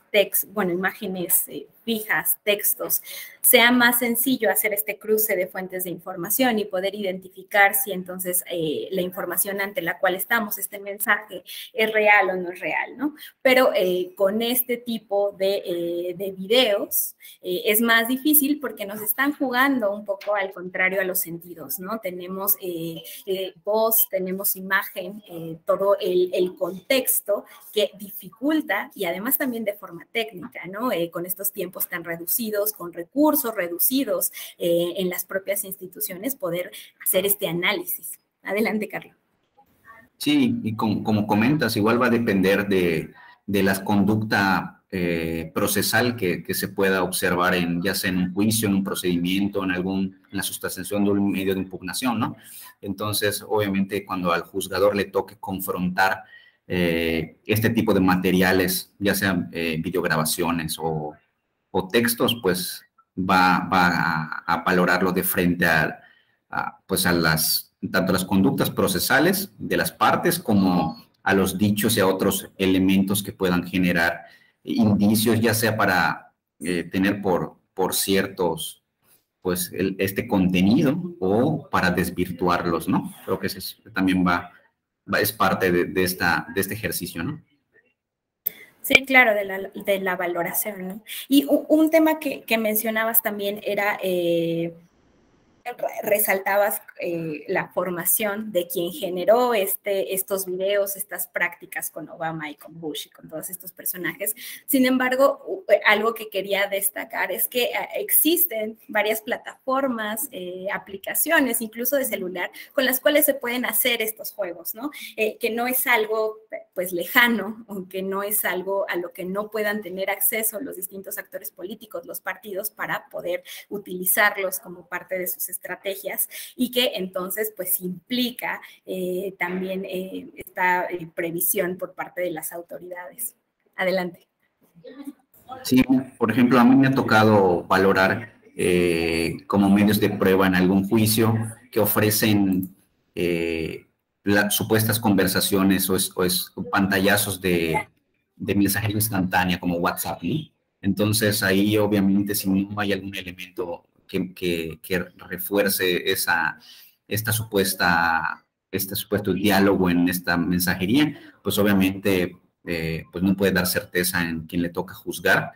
[SPEAKER 1] imágenes fijas, textos, sea más sencillo hacer este cruce de fuentes de información y poder identificar si entonces la información ante la cual estamos, este mensaje, es real o no es real, ¿no? Pero con este tipo de videos es más difícil porque nos están jugando un poco al contrario a los sentidos, ¿no? Tenemos voz, tenemos imagen, todo el contexto que dificulta y además también de forma forma técnica, ¿no? Con estos tiempos tan reducidos, con recursos reducidos en las propias instituciones, poder hacer este análisis. Adelante, Carlos.
[SPEAKER 2] Sí, y como comentas, igual va a depender de la conducta procesal que se pueda observar ya sea en un juicio, en un procedimiento, en la sustanciación de un medio de impugnación, ¿no? Entonces, obviamente, cuando al juzgador le toque confrontar este tipo de materiales, ya sean videograbaciones o textos, pues va a valorarlo de frente pues tanto las conductas procesales de las partes como a los dichos y a otros elementos que puedan generar indicios, ya sea para tener por ciertos, pues, este contenido o para desvirtuarlos, ¿no? Creo que también es parte de este ejercicio, ¿no?
[SPEAKER 1] Sí, claro, de la valoración, ¿no? Y un tema que mencionabas también era resaltabas la formación de quien generó estos videos, estas prácticas con Obama y con Bush y con todos estos personajes. Sin embargo, algo que quería destacar es que existen varias plataformas, aplicaciones, incluso de celular, con las cuales se pueden hacer estos juegos, ¿no? Que no es algo pues lejano, aunque no es algo a lo que no puedan tener acceso los distintos actores políticos, los partidos, para poder utilizarlos como parte de sus estrategias, y que entonces pues implica también esta previsión por parte de las autoridades. Adelante.
[SPEAKER 2] Sí, por ejemplo, a mí me ha tocado valorar como medios de prueba en algún juicio que ofrecen supuestas conversaciones o pantallazos de mensajería instantánea como WhatsApp, ¿no? Entonces ahí obviamente si no hay algún elemento que refuerce este supuesto diálogo en esta mensajería, pues obviamente pues no puede dar certeza en quien le toca juzgar,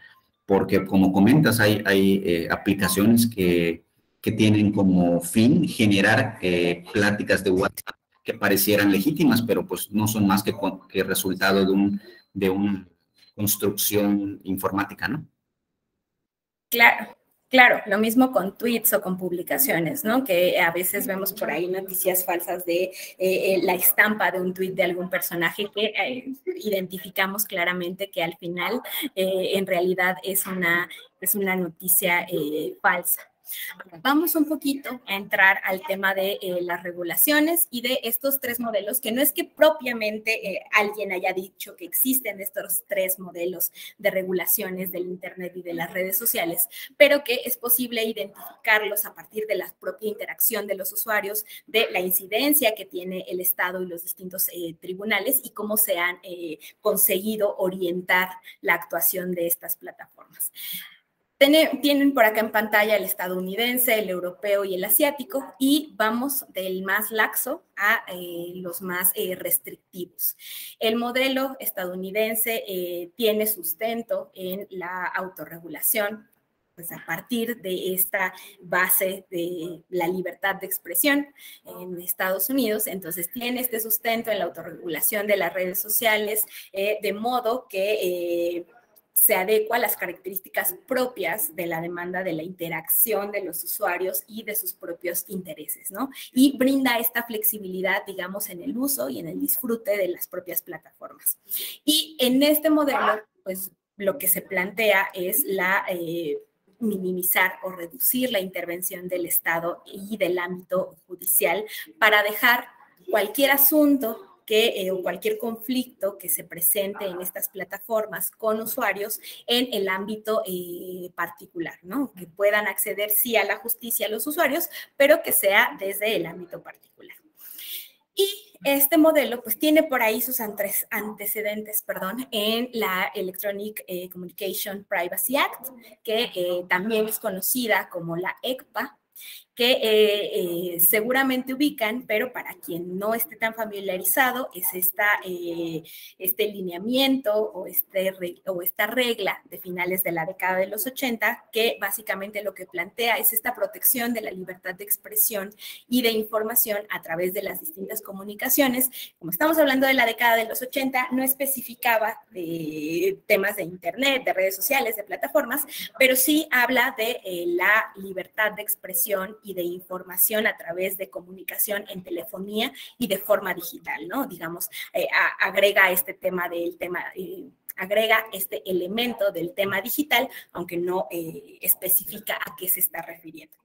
[SPEAKER 2] porque como comentas, hay aplicaciones que tienen como fin generar pláticas de WhatsApp que parecieran legítimas, pero pues no son más que resultado de una construcción informática, ¿no?
[SPEAKER 1] Claro. Claro, lo mismo con tweets o con publicaciones, ¿no? Que a veces vemos por ahí noticias falsas de la estampa de un tweet de algún personaje que identificamos claramente que al final en realidad es una noticia falsa. Vamos un poquito a entrar al tema de las regulaciones y de estos tres modelos, que no es que propiamente alguien haya dicho que existen estos tres modelos de regulaciones del Internet y de las redes sociales, pero que es posible identificarlos a partir de la propia interacción de los usuarios, de la incidencia que tiene el Estado y los distintos tribunales y cómo se han conseguido orientar la actuación de estas plataformas. Tienen por acá en pantalla el estadounidense, el europeo y el asiático, y vamos del más laxo a los más restrictivos. El modelo estadounidense tiene sustento en la autorregulación, pues a partir de esta base de la libertad de expresión en Estados Unidos. Entonces tiene este sustento en la autorregulación de las redes sociales, de modo que se adecua a las características propias de la demanda de la interacción de los usuarios y de sus propios intereses, ¿no? Y brinda esta flexibilidad, digamos, en el uso y en el disfrute de las propias plataformas. Y en este modelo, pues, lo que se plantea es minimizar o reducir la intervención del Estado y del ámbito judicial para dejar cualquier asunto o cualquier conflicto que se presente en estas plataformas con usuarios en el ámbito particular, ¿no? Que puedan acceder sí a la justicia los usuarios, pero que sea desde el ámbito particular. Y este modelo pues tiene por ahí sus antecedentes, en la Electronic Communication Privacy Act, que también es conocida como la ECPA, que seguramente ubican, pero para quien no esté tan familiarizado, es este lineamiento o esta regla de finales de la década de los 80, que básicamente lo que plantea es esta protección de la libertad de expresión y de información a través de las distintas comunicaciones. Como estamos hablando de la década de los 80, no especificaba de temas de internet, de redes sociales, de plataformas, pero sí habla de la libertad de expresión y de información a través de comunicación en telefonía y de forma digital, ¿no? Digamos, agrega este tema agrega este elemento del tema digital, aunque no especifica a qué se está refiriendo.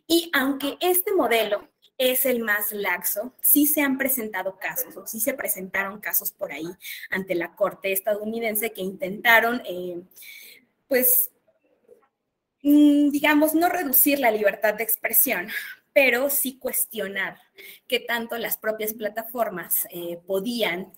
[SPEAKER 1] Y aunque este modelo es el más laxo, sí se han presentado casos, o sí se presentaron casos por ahí ante la Corte estadounidense que intentaron, pues, digamos, no reducir la libertad de expresión, pero sí cuestionar qué tanto las propias plataformas podían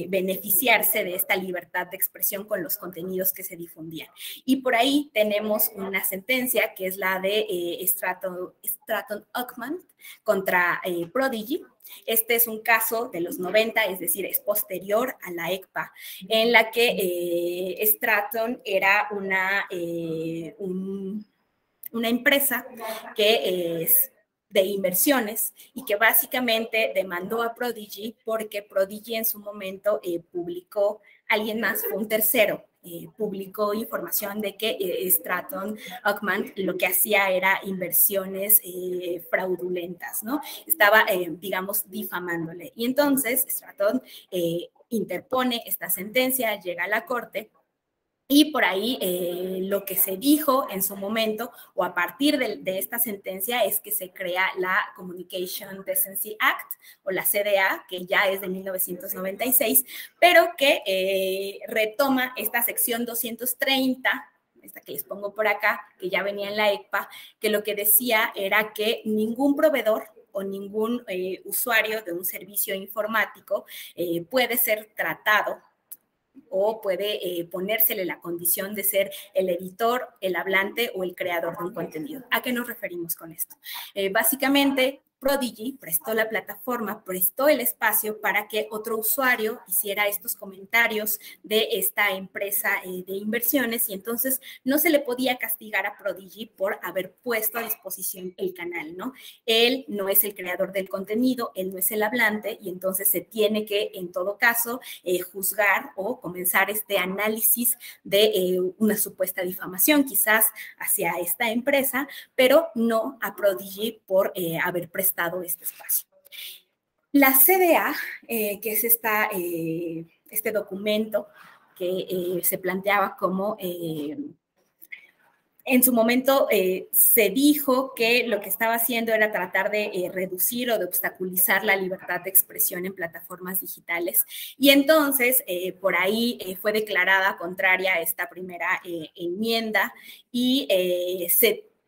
[SPEAKER 1] beneficiarse de esta libertad de expresión con los contenidos que se difundían. Y por ahí tenemos una sentencia que es la de Stratton-Oakman contra Prodigy. Este es un caso de los 90, es decir, es posterior a la ECPA, en la que Stratton era una empresa que es de inversiones y que básicamente demandó a Prodigy porque Prodigy en su momento publicó, alguien más, fue un tercero, publicó información de que Stratton-Oakman lo que hacía era inversiones fraudulentas, ¿no? Estaba, digamos, difamándole. Y entonces Stratton interpone esta sentencia, llega a la corte. Y por ahí lo que se dijo en su momento, o a partir de esta sentencia, es que se crea la Communication Decency Act, o la CDA, que ya es de 1996, pero que retoma esta sección 230, esta que les pongo por acá, que ya venía en la ECPA, que lo que decía era que ningún proveedor o ningún usuario de un servicio informático puede ser tratado o puede ponérsele la condición de ser el editor, el hablante o el creador de un contenido. ¿A qué nos referimos con esto? Básicamente, Prodigy prestó la plataforma, prestó el espacio para que otro usuario hiciera estos comentarios de esta empresa de inversiones y entonces no se le podía castigar a Prodigy por haber puesto a disposición el canal, ¿no? Él no es el creador del contenido, él no es el hablante y entonces se tiene que, en todo caso, juzgar o comenzar este análisis de una supuesta difamación quizás hacia esta empresa, pero no a Prodigy por haber prestado este espacio. La CDA, que es este documento que se planteaba como en su momento se dijo que lo que estaba haciendo era tratar de reducir o de obstaculizar la libertad de expresión en plataformas digitales. Y entonces, por ahí fue declarada contraria a esta primera enmienda y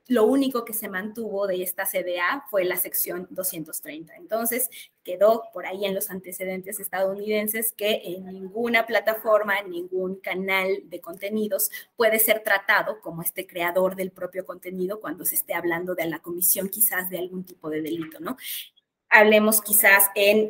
[SPEAKER 1] lo único que se mantuvo de esta CDA fue la sección 230. Entonces, quedó por ahí en los antecedentes estadounidenses que en ninguna plataforma, en ningún canal de contenidos puede ser tratado como este creador del propio contenido cuando se esté hablando de la comisión quizás de algún tipo de delito, ¿no? Hablemos quizás en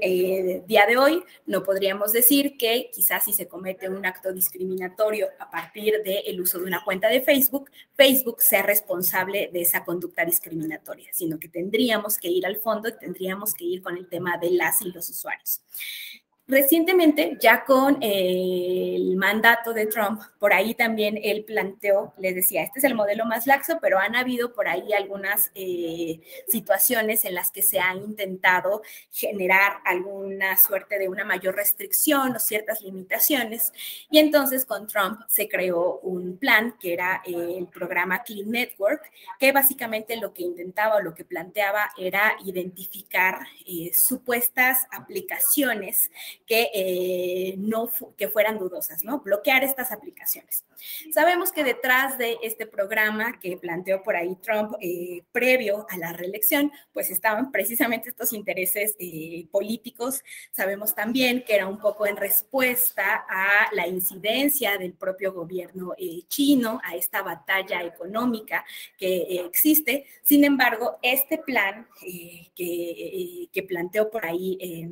[SPEAKER 1] día de hoy, no podríamos decir que quizás si se comete un acto discriminatorio a partir del uso de una cuenta de Facebook, Facebook sea responsable de esa conducta discriminatoria, sino que tendríamos que ir al fondo y tendríamos que ir con el tema de las y los usuarios. Recientemente, ya con el mandato de Trump, por ahí también él planteó, les decía, este es el modelo más laxo, pero han habido por ahí algunas situaciones en las que se ha intentado generar alguna suerte de una mayor restricción o ciertas limitaciones. Y entonces con Trump se creó un plan que era el programa Clean Network, que básicamente lo que intentaba o lo que planteaba era identificar supuestas aplicaciones que fueran dudosas, ¿no? Bloquear estas aplicaciones. Sabemos que detrás de este programa que planteó por ahí Trump previo a la reelección, pues estaban precisamente estos intereses políticos. Sabemos también que era un poco en respuesta a la incidencia del propio gobierno chino, a esta batalla económica que existe. Sin embargo, este plan que planteó por ahí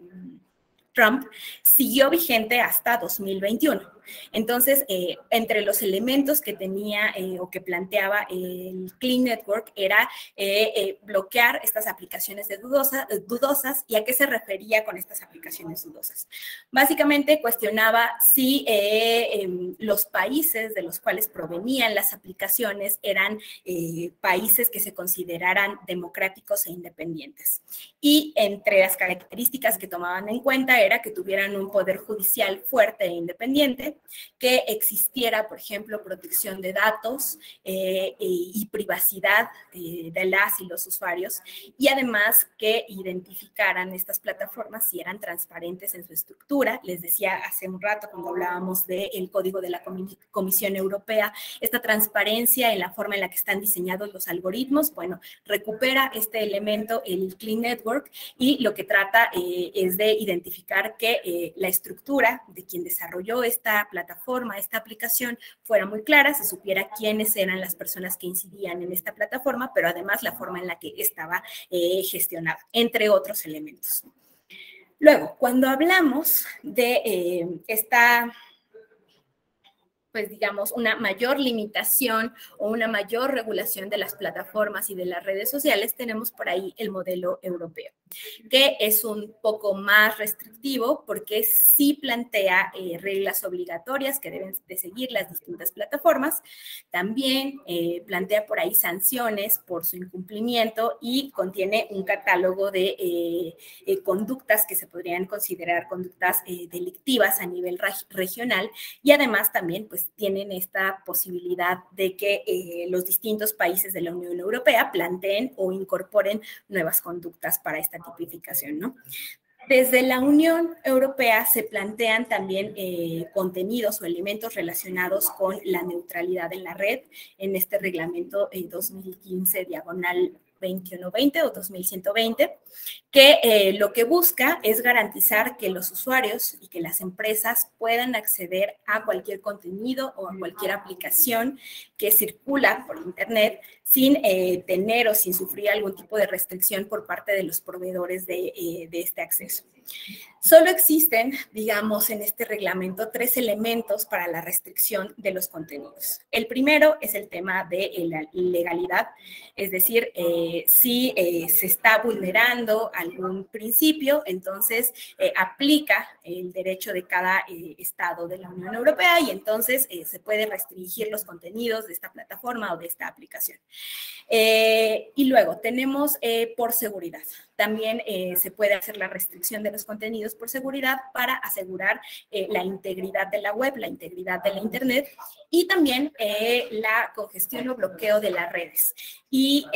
[SPEAKER 1] Trump siguió vigente hasta 2021. Entonces, entre los elementos que tenía o que planteaba el Clean Network era bloquear estas aplicaciones dudosas. ¿Y a qué se refería con estas aplicaciones dudosas? Básicamente cuestionaba si los países de los cuales provenían las aplicaciones eran países que se consideraran democráticos e independientes. Y entre las características que tomaban en cuenta era que tuvieran un poder judicial fuerte e independiente, que existiera, por ejemplo, protección de datos y privacidad de las y los usuarios, y además que identificaran estas plataformas si eran transparentes en su estructura. Les decía hace un rato cuando hablábamos del código de la Comisión Europea, esta transparencia en la forma en la que están diseñados los algoritmos, bueno, recupera este elemento el Clean Network y lo que trata es de identificar que la estructura de quien desarrolló esta plataforma, esta aplicación, fuera muy clara, se supiera quiénes eran las personas que incidían en esta plataforma, pero además la forma en la que estaba gestionada, entre otros elementos. Luego, cuando hablamos de esta, pues digamos, una mayor limitación o una mayor regulación de las plataformas y de las redes sociales, tenemos por ahí el modelo europeo, que es un poco más restrictivo porque sí plantea reglas obligatorias que deben de seguir las distintas plataformas. También plantea por ahí sanciones por su incumplimiento y contiene un catálogo de conductas que se podrían considerar conductas delictivas a nivel regional, y además también pues tienen esta posibilidad de que los distintos países de la Unión Europea planteen o incorporen nuevas conductas para esta tipificación, ¿no? Desde la Unión Europea se plantean también contenidos o elementos relacionados con la neutralidad en la red en este reglamento 2015/2120 o 2120, que lo que busca es garantizar que los usuarios y que las empresas puedan acceder a cualquier contenido o a cualquier aplicación que circula por Internet sin tener o sin sufrir algún tipo de restricción por parte de los proveedores de este acceso. Solo existen, digamos, en este reglamento 3 elementos para la restricción de los contenidos. El primero es el tema de la ilegalidad, es decir, si se está vulnerando algún principio, entonces aplica el derecho de cada estado de la Unión Europea y entonces se puede restringir los contenidos de esta plataforma o de esta aplicación. Y luego tenemos por seguridad. También se puede hacer la restricción de los contenidos por seguridad para asegurar la integridad de la web, la integridad de la Internet y también la congestión o bloqueo de las redes. Y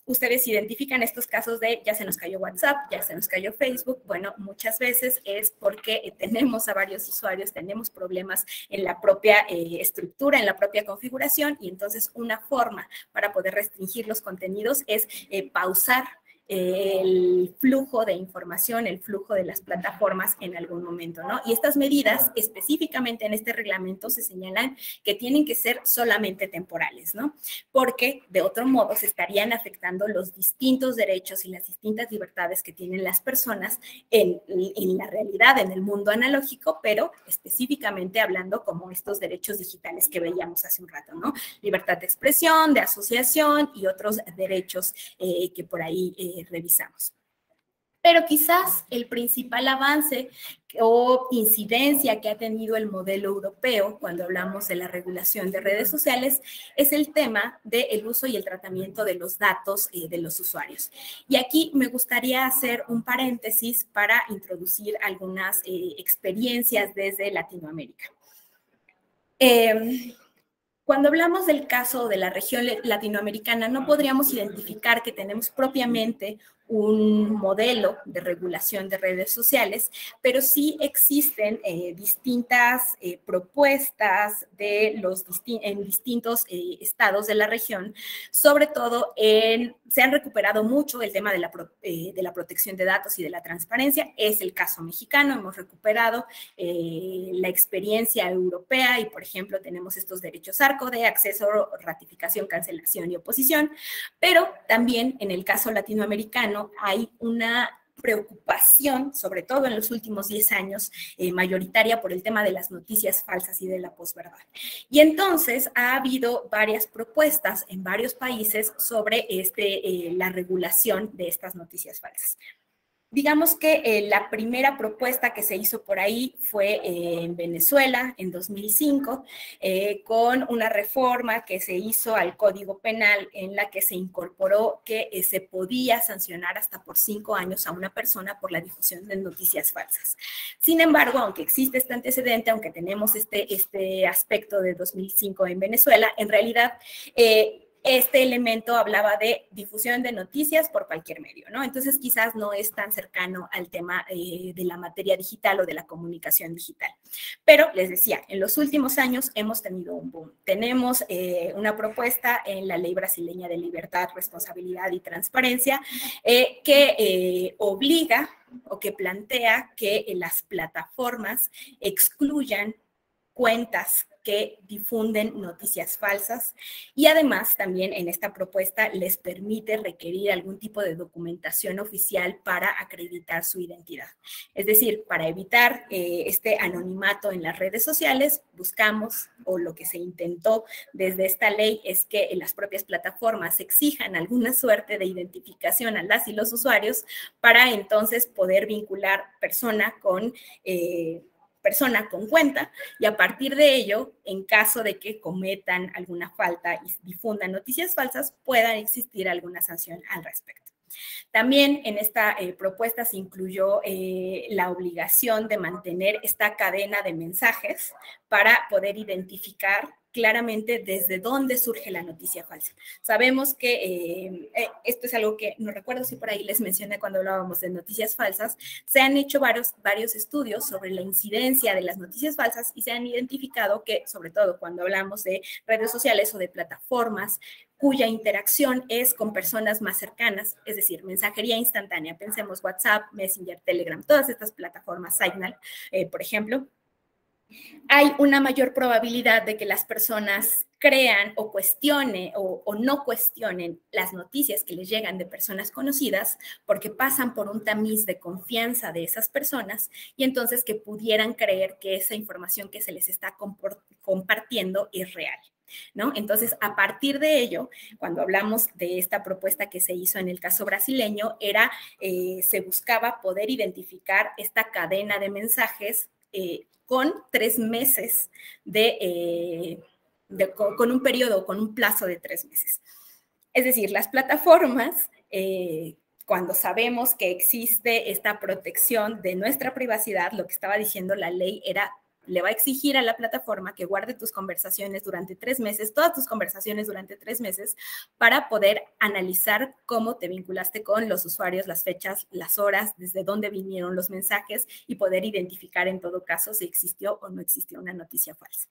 [SPEAKER 1] ustedes identifican estos casos de ya se nos cayó WhatsApp, ya se nos cayó Facebook. Bueno, muchas veces es porque tenemos a varios usuarios, tenemos problemas en la propia estructura, en la propia configuración, y entonces una forma para poder restringir los contenidos es pausar el flujo de información, el flujo de las plataformas en algún momento, ¿no? Y estas medidas específicamente en este reglamento se señalan que tienen que ser solamente temporales, ¿no? Porque de otro modo se estarían afectando los distintos derechos y las distintas libertades que tienen las personas en la realidad, en el mundo analógico, pero específicamente hablando como estos derechos digitales que veíamos hace un rato, ¿no? Libertad de expresión, de asociación y otros derechos que por ahí revisamos. Pero quizás el principal avance o incidencia que ha tenido el modelo europeo cuando hablamos de la regulación de redes sociales es el tema del uso y el tratamiento de los datos de los usuarios. Y aquí me gustaría hacer un paréntesis para introducir algunas experiencias desde Latinoamérica. Cuando hablamos del caso de la región latinoamericana, no podríamos identificar que tenemos propiamente un modelo de regulación de redes sociales, pero sí existen distintas propuestas en distintos estados de la región. Sobre todo, se han recuperado mucho el tema de la protección de datos y de la transparencia. Es el caso mexicano, hemos recuperado la experiencia europea y, por ejemplo, tenemos estos derechos ARCO de acceso, ratificación, cancelación y oposición, pero también en el caso latinoamericano hay una preocupación, sobre todo en los últimos 10 años, mayoritaria por el tema de las noticias falsas y de la posverdad. Y entonces ha habido varias propuestas en varios países sobre la regulación de estas noticias falsas. Digamos que la primera propuesta que se hizo por ahí fue en Venezuela en 2005, con una reforma que se hizo al Código Penal en la que se incorporó que se podía sancionar hasta por 5 años a una persona por la difusión de noticias falsas. Sin embargo, aunque existe este antecedente, aunque tenemos este aspecto de 2005 en Venezuela, en realidad este elemento hablaba de difusión de noticias por cualquier medio, ¿no? Entonces, quizás no es tan cercano al tema de la materia digital o de la comunicación digital. Pero, les decía, en los últimos años hemos tenido un boom. Tenemos una propuesta en la Ley Brasileña de Libertad, Responsabilidad y Transparencia que obliga o que plantea que las plataformas excluyan cuentas que difunden noticias falsas y además también en esta propuesta les permite requerir algún tipo de documentación oficial para acreditar su identidad. Es decir, para evitar este anonimato en las redes sociales, buscamos, o lo que se intentó desde esta ley es que las propias plataformas exijan alguna suerte de identificación a las y los usuarios para entonces poder vincular persona con cuenta, y a partir de ello, en caso de que cometan alguna falta y difundan noticias falsas, pueda existir alguna sanción al respecto. También en esta propuesta se incluyó la obligación de mantener esta cadena de mensajes para poder identificar claramente desde dónde surge la noticia falsa. Sabemos que esto es algo que no recuerdo si por ahí les mencioné cuando hablábamos de noticias falsas. Se han hecho varios estudios sobre la incidencia de las noticias falsas y se han identificado que, sobre todo cuando hablamos de redes sociales o de plataformas cuya interacción es con personas más cercanas, es decir, mensajería instantánea, pensemos WhatsApp, Messenger, Telegram, todas estas plataformas, Signal, por ejemplo, hay una mayor probabilidad de que las personas crean o cuestionen o no cuestionen las noticias que les llegan de personas conocidas porque pasan por un tamiz de confianza de esas personas y entonces que pudieran creer que esa información que se les está compartiendo es real, ¿no? Entonces, a partir de ello, cuando hablamos de esta propuesta que se hizo en el caso brasileño, se buscaba poder identificar esta cadena de mensajes con 3 meses con un periodo, con un plazo de 3 meses. Es decir, las plataformas, cuando sabemos que existe esta protección de nuestra privacidad, lo que estaba diciendo la ley era, le va a exigir a la plataforma que guarde tus conversaciones durante 3 meses, todas tus conversaciones durante 3 meses, para poder analizar cómo te vinculaste con los usuarios, las fechas, las horas, desde dónde vinieron los mensajes y poder identificar en todo caso si existió o no existió una noticia falsa.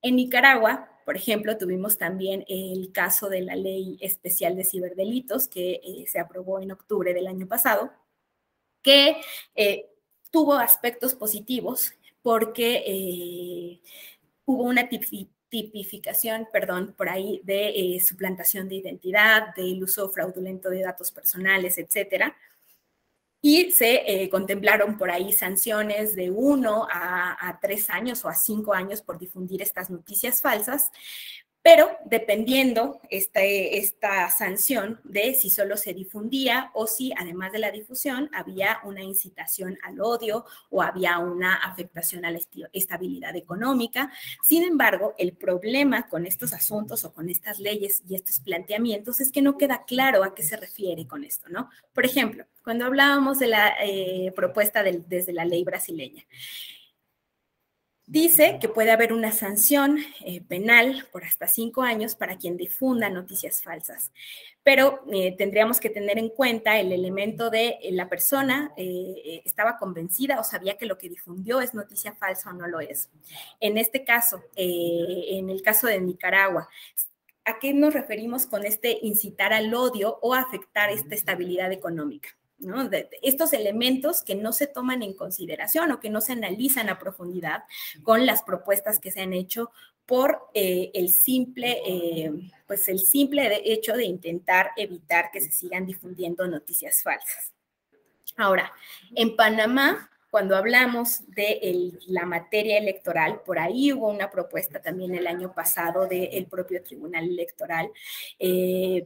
[SPEAKER 1] En Nicaragua, por ejemplo, tuvimos también el caso de la Ley Especial de Ciberdelitos que se aprobó en octubre del año pasado, que tuvo aspectos positivos porque hubo una tipificación, por ahí de suplantación de identidad, del uso fraudulento de datos personales, etcétera. Y se contemplaron por ahí sanciones de 1 a 3 años o a 5 años por difundir estas noticias falsas, pero dependiendo esta sanción de si solo se difundía o si además de la difusión había una incitación al odio o había una afectación a la estabilidad económica. Sin embargo, el problema con estos asuntos o con estas leyes y estos planteamientos es que no queda claro a qué se refiere con esto, ¿no? Por ejemplo, cuando hablábamos de la propuesta desde la ley brasileña, Dice que puede haber una sanción penal por hasta 5 años para quien difunda noticias falsas, pero tendríamos que tener en cuenta el elemento de la persona estaba convencida o sabía que lo que difundió es noticia falsa o no lo es. En este caso, en el caso de Nicaragua, ¿a qué nos referimos con este incitar al odio o afectar esta estabilidad económica? ¿No? De estos elementos que no se toman en consideración o que no se analizan a profundidad con las propuestas que se han hecho por el simple hecho de intentar evitar que se sigan difundiendo noticias falsas. Ahora, en Panamá, cuando hablamos de la materia electoral, por ahí hubo una propuesta también el año pasado del propio Tribunal Electoral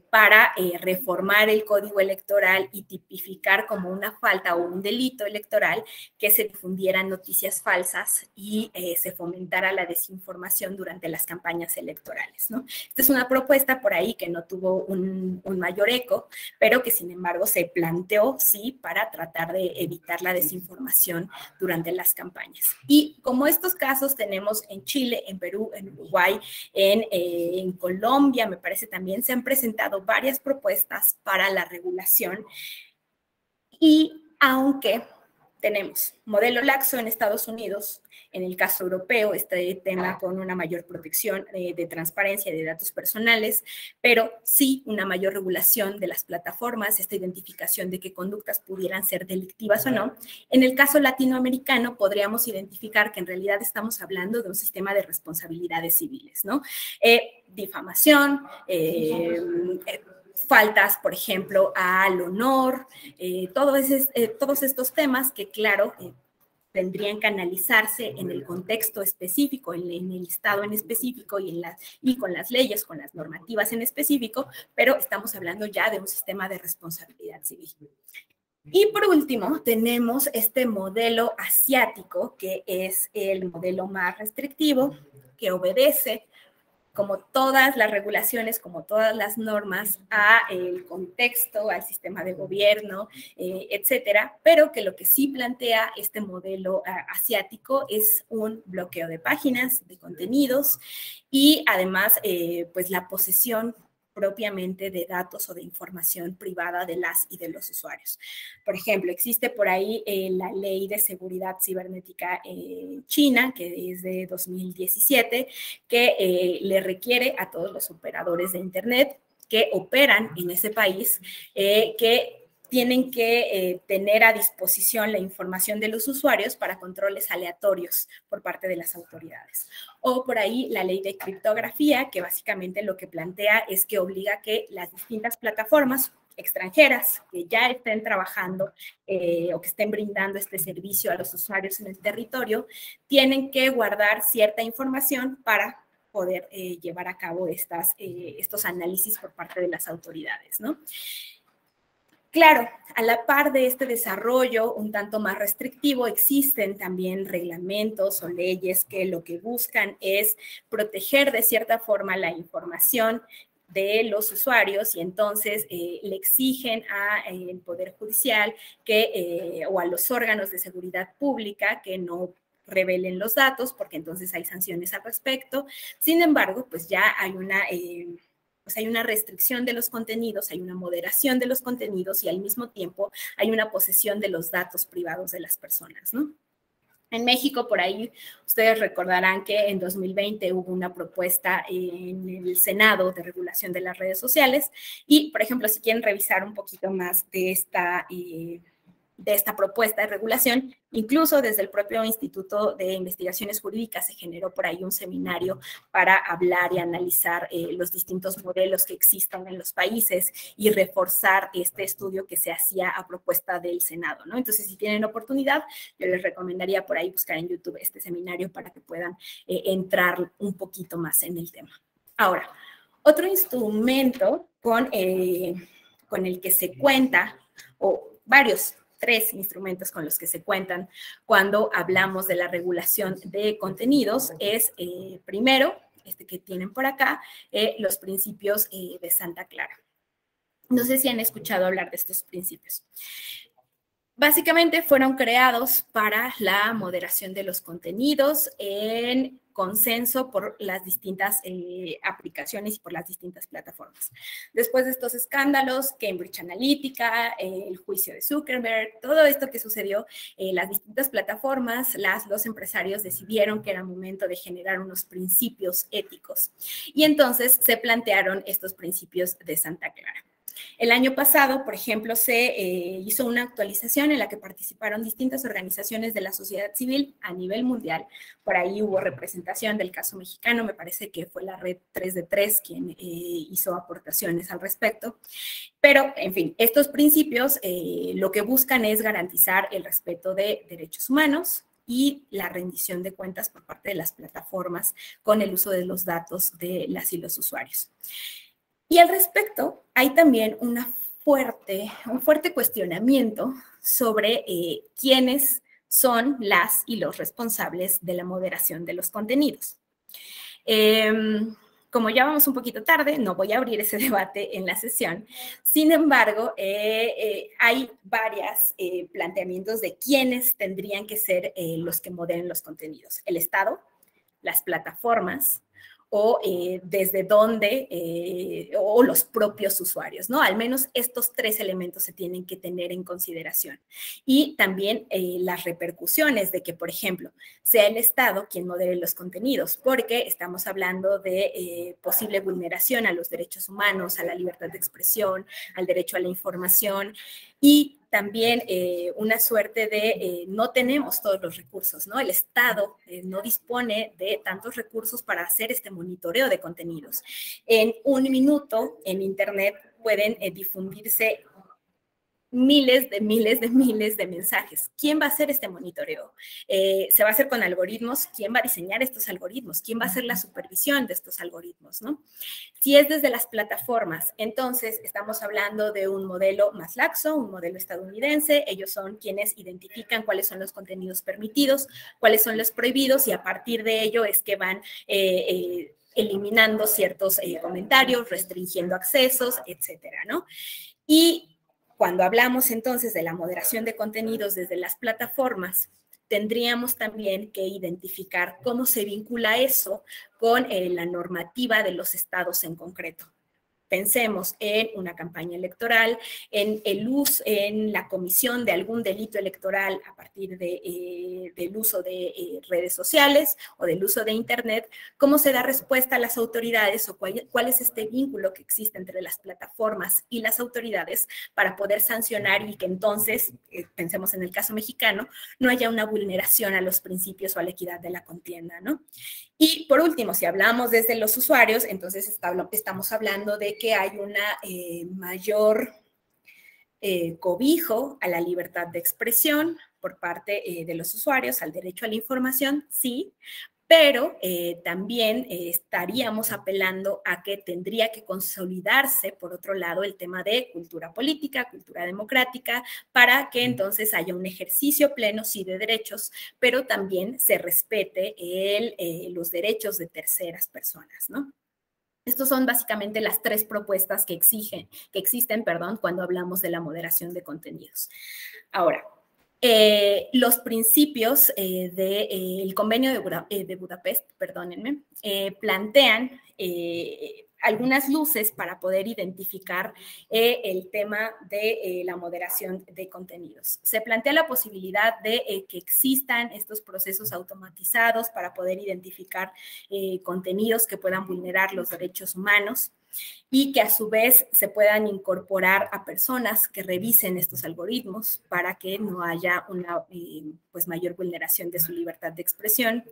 [SPEAKER 1] para reformar el Código Electoral y tipificar como una falta o un delito electoral que se difundieran noticias falsas y se fomentara la desinformación durante las campañas electorales, ¿no? Esta es una propuesta por ahí que no tuvo un mayor eco, pero que sin embargo se planteó, sí, para tratar de evitar la desinformación durante las campañas. Y como estos casos tenemos en Chile, en Perú, en Uruguay, en Colombia, me parece también se han presentado varias propuestas para la regulación. Y aunque tenemos modelo laxo en Estados Unidos, en el caso europeo, este tema con una mayor protección de transparencia de datos personales, pero sí una mayor regulación de las plataformas, esta identificación de qué conductas pudieran ser delictivas o no. En el caso latinoamericano, podríamos identificar que en realidad estamos hablando de un sistema de responsabilidades civiles, ¿no? Difamación, faltas, por ejemplo, al honor, todos estos temas que, claro, tendrían que analizarse en el contexto específico, en el estado en específico y con las leyes, con las normativas en específico, pero estamos hablando ya de un sistema de responsabilidad civil. Y por último, tenemos este modelo asiático, que es el modelo más restrictivo, que obedece, como todas las regulaciones, como todas las normas, al contexto, al sistema de gobierno, etcétera, pero que lo que sí plantea este modelo asiático es un bloqueo de páginas, de contenidos y además, pues la posesión propiamente de datos o de información privada de las y de los usuarios. Por ejemplo, existe por ahí la Ley de Seguridad Cibernética China, que es de 2017, que le requiere a todos los operadores de Internet que operan en ese país que tienen que tener a disposición la información de los usuarios para controles aleatorios por parte de las autoridades. O por ahí la ley de criptografía, que básicamente lo que plantea es que obliga a que las distintas plataformas extranjeras que ya estén trabajando o que estén brindando este servicio a los usuarios en el territorio, tienen que guardar cierta información para poder llevar a cabo estos análisis por parte de las autoridades, ¿no? Claro, a la par de este desarrollo un tanto más restrictivo, existen también reglamentos o leyes que lo que buscan es proteger de cierta forma la información de los usuarios y entonces le exigen al Poder Judicial o a los órganos de seguridad pública que no revelen los datos porque entonces hay sanciones al respecto. Sin embargo, pues ya hay una restricción de los contenidos, hay una moderación de los contenidos y al mismo tiempo hay una posesión de los datos privados de las personas, ¿no? En México, por ahí, ustedes recordarán que en 2020 hubo una propuesta en el Senado de regulación de las redes sociales y, por ejemplo, si quieren revisar un poquito más de esta propuesta de regulación, incluso desde el propio Instituto de Investigaciones Jurídicas se generó por ahí un seminario para hablar y analizar los distintos modelos que existen en los países y reforzar este estudio que se hacía a propuesta del Senado, ¿no? Entonces, si tienen oportunidad, yo les recomendaría por ahí buscar en YouTube este seminario para que puedan entrar un poquito más en el tema. Ahora, otro instrumento con el que se cuenta, o varios 3 instrumentos con los que se cuentan cuando hablamos de la regulación de contenidos es, primero, este que tienen por acá, los principios de Santa Clara. No sé si han escuchado hablar de estos principios. Básicamente fueron creados para la moderación de los contenidos en consenso por las distintas aplicaciones y por las distintas plataformas. Después de estos escándalos, Cambridge Analytica, el juicio de Zuckerberg, todo esto que sucedió, las distintas plataformas, los empresarios decidieron que era momento de generar unos principios éticos. Y entonces se plantearon estos principios de Santa Clara. El año pasado, por ejemplo, se hizo una actualización en la que participaron distintas organizaciones de la sociedad civil a nivel mundial. Por ahí hubo representación del caso mexicano, me parece que fue la red 3 de 3 quien hizo aportaciones al respecto. Pero, en fin, estos principios lo que buscan es garantizar el respeto de derechos humanos y la rendición de cuentas por parte de las plataformas con el uso de los datos de las y los usuarios. Y al respecto, hay también un fuerte cuestionamiento sobre quiénes son las y los responsables de la moderación de los contenidos. Como ya vamos un poquito tarde, no voy a abrir ese debate en la sesión. Sin embargo, hay varios planteamientos de quiénes tendrían que ser los que moderen los contenidos. El Estado, las plataformas, o desde dónde, o los propios usuarios, ¿no? Al menos estos tres elementos se tienen que tener en consideración. Y también las repercusiones de que, por ejemplo, sea el Estado quien modere los contenidos, porque estamos hablando de posible vulneración a los derechos humanos, a la libertad de expresión, al derecho a la información, y también una suerte de no tenemos todos los recursos, ¿no? El Estado no dispone de tantos recursos para hacer este monitoreo de contenidos. En un minuto en Internet pueden difundirse miles de mensajes. ¿Quién va a hacer este monitoreo? ¿Se va a hacer con algoritmos? ¿Quién va a diseñar estos algoritmos? ¿Quién va a hacer la supervisión de estos algoritmos, ¿no? Si es desde las plataformas, entonces estamos hablando de un modelo más laxo, un modelo estadounidense. Ellos son quienes identifican cuáles son los contenidos permitidos, cuáles son los prohibidos, y a partir de ello es que van eliminando ciertos comentarios, restringiendo accesos, etcétera, ¿no? Y cuando hablamos entonces de la moderación de contenidos desde las plataformas, tendríamos también que identificar cómo se vincula eso con la normativa de los estados en concreto. Pensemos en una campaña electoral, en la comisión de algún delito electoral a partir del uso de redes sociales o del uso de Internet. ¿Cómo se da respuesta a las autoridades o cuál es este vínculo que existe entre las plataformas y las autoridades para poder sancionar y que entonces, pensemos en el caso mexicano, no haya una vulneración a los principios o a la equidad de la contienda, ¿no? Y por último, si hablamos desde los usuarios, entonces estamos hablando de que hay una mayor cobijo a la libertad de expresión por parte de los usuarios, al derecho a la información, sí, pero también estaríamos apelando a que tendría que consolidarse, por otro lado, el tema de cultura política, cultura democrática, para que entonces haya un ejercicio pleno, sí, de derechos, pero también se respete los derechos de terceras personas, ¿no? Estos son básicamente las tres propuestas que existen, cuando hablamos de la moderación de contenidos. Ahora, los principios del convenio de Budapest, perdónenme, plantean algunas luces para poder identificar el tema de la moderación de contenidos. Se plantea la posibilidad de que existan estos procesos automatizados para poder identificar contenidos que puedan vulnerar los derechos humanos y que a su vez se puedan incorporar a personas que revisen estos algoritmos para que no haya una mayor vulneración de su libertad de expresión.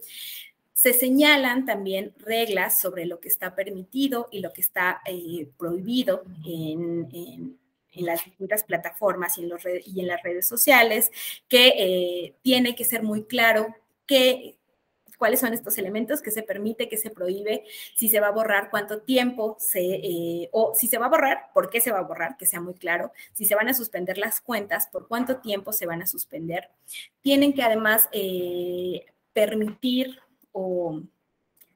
[SPEAKER 1] Se señalan también reglas sobre lo que está permitido y lo que está prohibido en las distintas plataformas y en las redes sociales, que tiene que ser muy claro cuáles son estos elementos, que se permite, que se prohíbe, si se va a borrar, cuánto tiempo o si se va a borrar, por qué se va a borrar, que sea muy claro, si se van a suspender las cuentas, por cuánto tiempo se van a suspender. Tienen que además permitir o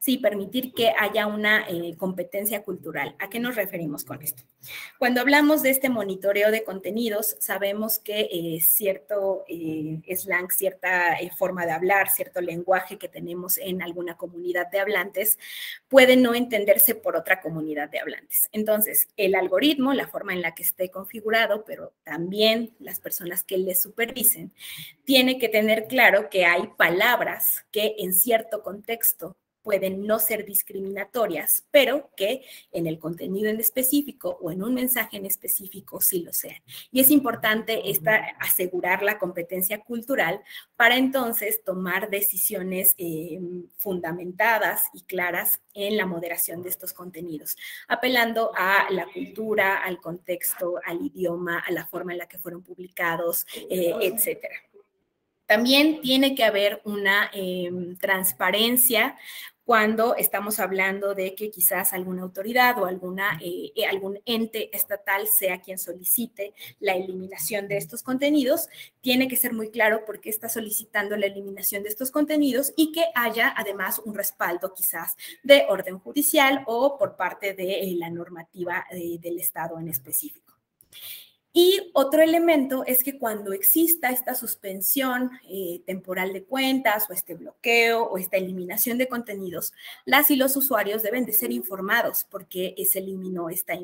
[SPEAKER 1] Sí, permitir que haya una competencia cultural. ¿A qué nos referimos con esto? Cuando hablamos de este monitoreo de contenidos, sabemos que cierto slang, cierta forma de hablar, cierto lenguaje que tenemos en alguna comunidad de hablantes puede no entenderse por otra comunidad de hablantes. Entonces, el algoritmo, la forma en la que esté configurado, pero también las personas que le supervisen, tiene que tener claro que hay palabras que en cierto contexto pueden no ser discriminatorias, pero que en el contenido en específico o en un mensaje en específico sí lo sean. Y es importante asegurar la competencia cultural para entonces tomar decisiones fundamentadas y claras en la moderación de estos contenidos, apelando a la cultura, al contexto, al idioma, a la forma en la que fueron publicados, etcétera. También tiene que haber una transparencia cuando estamos hablando de que quizás alguna autoridad o algún ente estatal sea quien solicite la eliminación de estos contenidos. Tiene que ser muy claro por qué está solicitando la eliminación de estos contenidos y que haya además un respaldo quizás de orden judicial o por parte de la normativa del Estado en específico. Y otro elemento es que cuando exista esta suspensión temporal de cuentas o este bloqueo o esta eliminación de contenidos, las y los usuarios deben de ser informados porque se eliminó esta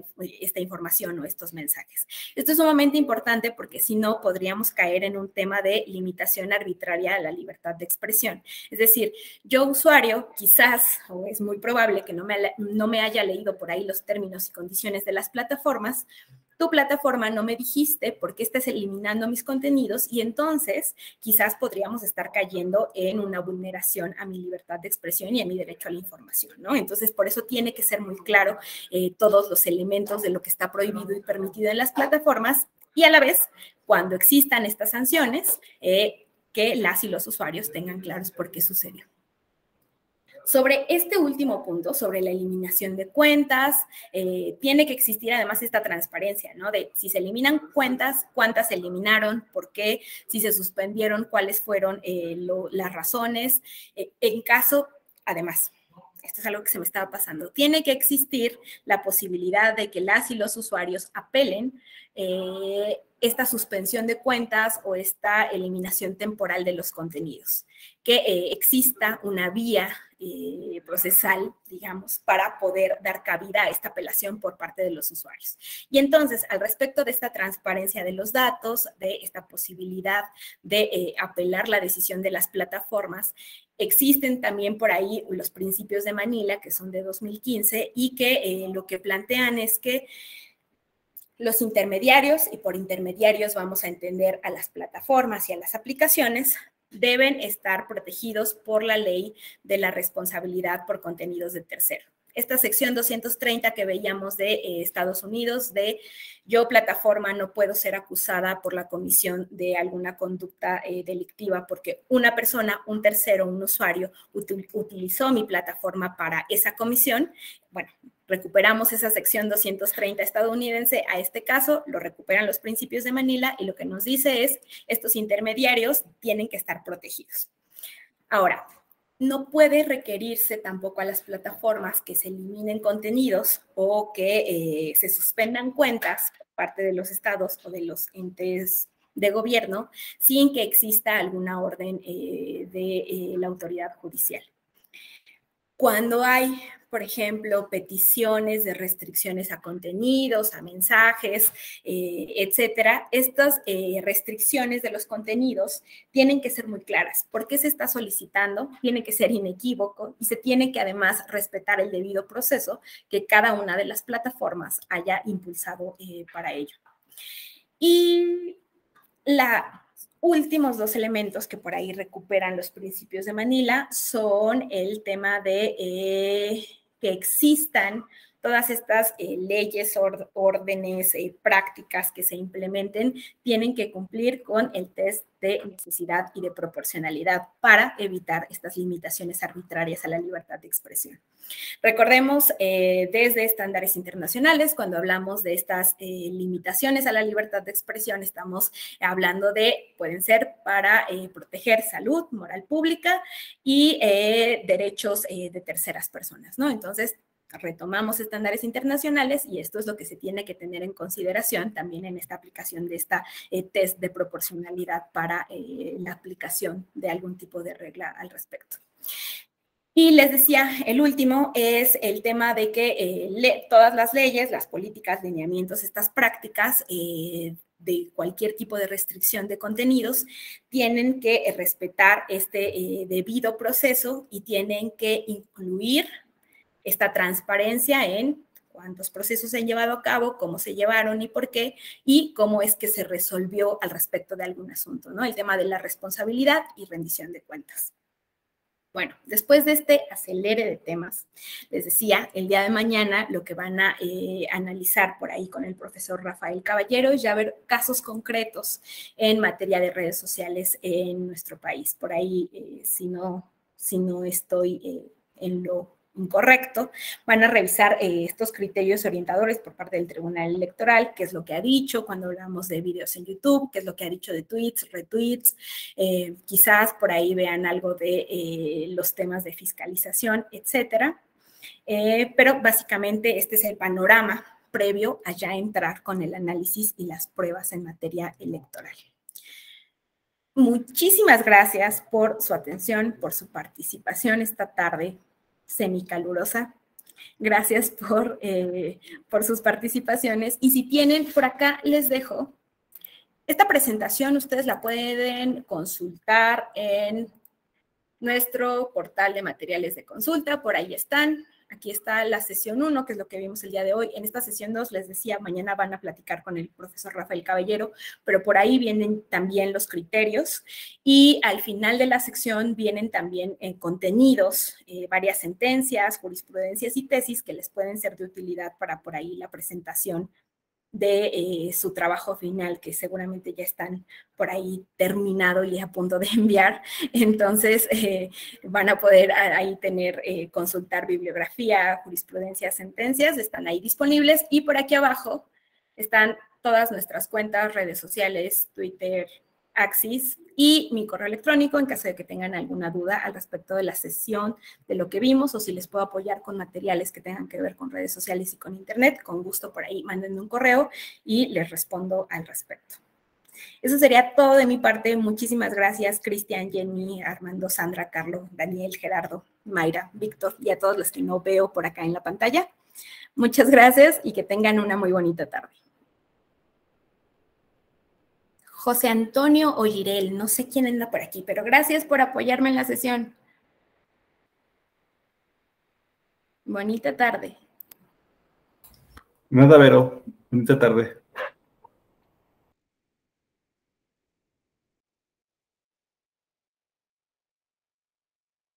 [SPEAKER 1] información o estos mensajes. Esto es sumamente importante porque si no podríamos caer en un tema de limitación arbitraria a la libertad de expresión. Es decir, yo usuario quizás, o es muy probable que no me haya leído por ahí los términos y condiciones de las plataformas. Tu plataforma no me dijiste por qué estás eliminando mis contenidos y entonces quizás podríamos estar cayendo en una vulneración a mi libertad de expresión y a mi derecho a la información, ¿no? Entonces, por eso tiene que ser muy claro todos los elementos de lo que está prohibido y permitido en las plataformas y a la vez, cuando existan estas sanciones, que las y los usuarios tengan claros por qué sucedió. Sobre este último punto, sobre la eliminación de cuentas, tiene que existir además esta transparencia, ¿no? De si se eliminan cuentas, cuántas se eliminaron, por qué, si se suspendieron, cuáles fueron las razones. En caso, además, esto es algo que se me estaba pasando, tiene que existir la posibilidad de que las y los usuarios apelen esta suspensión de cuentas o esta eliminación temporal de los contenidos, que exista una vía procesal, digamos, para poder dar cabida a esta apelación por parte de los usuarios. Y entonces, al respecto de esta transparencia de los datos, de esta posibilidad de apelar la decisión de las plataformas, existen también por ahí los principios de Manila, que son de 2015, y que lo que plantean es que los intermediarios, y por intermediarios vamos a entender a las plataformas y a las aplicaciones, deben estar protegidos por la ley de la responsabilidad por contenidos de tercero. Esta sección 230 que veíamos de Estados Unidos, de yo plataforma no puedo ser acusada por la comisión de alguna conducta delictiva porque una persona, un tercero, un usuario utilizó mi plataforma para esa comisión. Bueno, recuperamos esa sección 230 estadounidense, a este caso lo recuperan los principios de Manila y lo que nos dice es estos intermediarios tienen que estar protegidos. Ahora, no puede requerirse tampoco a las plataformas que se eliminen contenidos o que se suspendan cuentas por parte de los estados o de los entes de gobierno sin que exista alguna orden de la autoridad judicial. Cuando hay, por ejemplo, peticiones de restricciones a contenidos, a mensajes, etcétera, estas restricciones de los contenidos tienen que ser muy claras. ¿Por qué se está solicitando? Tiene que ser inequívoco y se tiene que además respetar el debido proceso que cada una de las plataformas haya impulsado para ello. Y últimos dos elementos que por ahí recuperan los principios de Manila son el tema de que existan todas estas leyes, órdenes, prácticas que se implementen tienen que cumplir con el test de necesidad y de proporcionalidad para evitar estas limitaciones arbitrarias a la libertad de expresión. Recordemos desde estándares internacionales, cuando hablamos de estas limitaciones a la libertad de expresión, estamos hablando de, pueden ser para proteger salud, moral pública y derechos de terceras personas, ¿no? Entonces, retomamos estándares internacionales y esto es lo que se tiene que tener en consideración también en esta aplicación de esta test de proporcionalidad para la aplicación de algún tipo de regla al respecto. Y les decía, el último es el tema de que todas las leyes, las políticas, lineamientos, estas prácticas de cualquier tipo de restricción de contenidos tienen que respetar este debido proceso y tienen que incluir esta transparencia en cuántos procesos se han llevado a cabo, cómo se llevaron y por qué, y cómo es que se resolvió al respecto de algún asunto, ¿no? El tema de la responsabilidad y rendición de cuentas. Bueno, después de este acelere de temas, les decía, el día de mañana lo que van a analizar por ahí con el profesor Rafael Caballero es ya ver casos concretos en materia de redes sociales en nuestro país. Por ahí, si no estoy en lo incorrecto, van a revisar estos criterios orientadores por parte del Tribunal Electoral, qué es lo que ha dicho cuando hablamos de videos en YouTube, qué es lo que ha dicho de tweets, retweets, quizás por ahí vean algo de los temas de fiscalización, etcétera. Pero básicamente este es el panorama previo a ya entrar con el análisis y las pruebas en materia electoral. Muchísimas gracias por su atención, por su participación esta tarde semicalurosa. Gracias por sus participaciones. Y si tienen, por acá les dejo esta presentación, ustedes la pueden consultar en nuestro portal de materiales de consulta, por ahí están. Aquí está la sesión 1, que es lo que vimos el día de hoy. En esta sesión 2, les decía, mañana van a platicar con el profesor Rafael Caballero, pero por ahí vienen también los criterios. Y al final de la sección vienen también contenidos, varias sentencias, jurisprudencias y tesis que les pueden ser de utilidad para por ahí la presentación de su trabajo final, que seguramente ya están por ahí terminado y a punto de enviar. Entonces, van a poder ahí tener, consultar bibliografía, jurisprudencia, sentencias, están ahí disponibles. Y por aquí abajo están todas nuestras cuentas, redes sociales, Twitter, Axis y mi correo electrónico en caso de que tengan alguna duda al respecto de la sesión, de lo que vimos, o si les puedo apoyar con materiales que tengan que ver con redes sociales y con internet, con gusto por ahí mándenme un correo y les respondo al respecto. Eso sería todo de mi parte. Muchísimas gracias, Cristian, Jenny, Armando, Sandra, Carlos, Daniel, Gerardo, Mayra, Víctor y a todos los que no veo por acá en la pantalla. Muchas gracias y que tengan una muy bonita tarde. José Antonio Ollirel, no sé quién anda por aquí, pero gracias por apoyarme en la sesión. Bonita tarde.
[SPEAKER 3] Nada, Vero. Bonita tarde.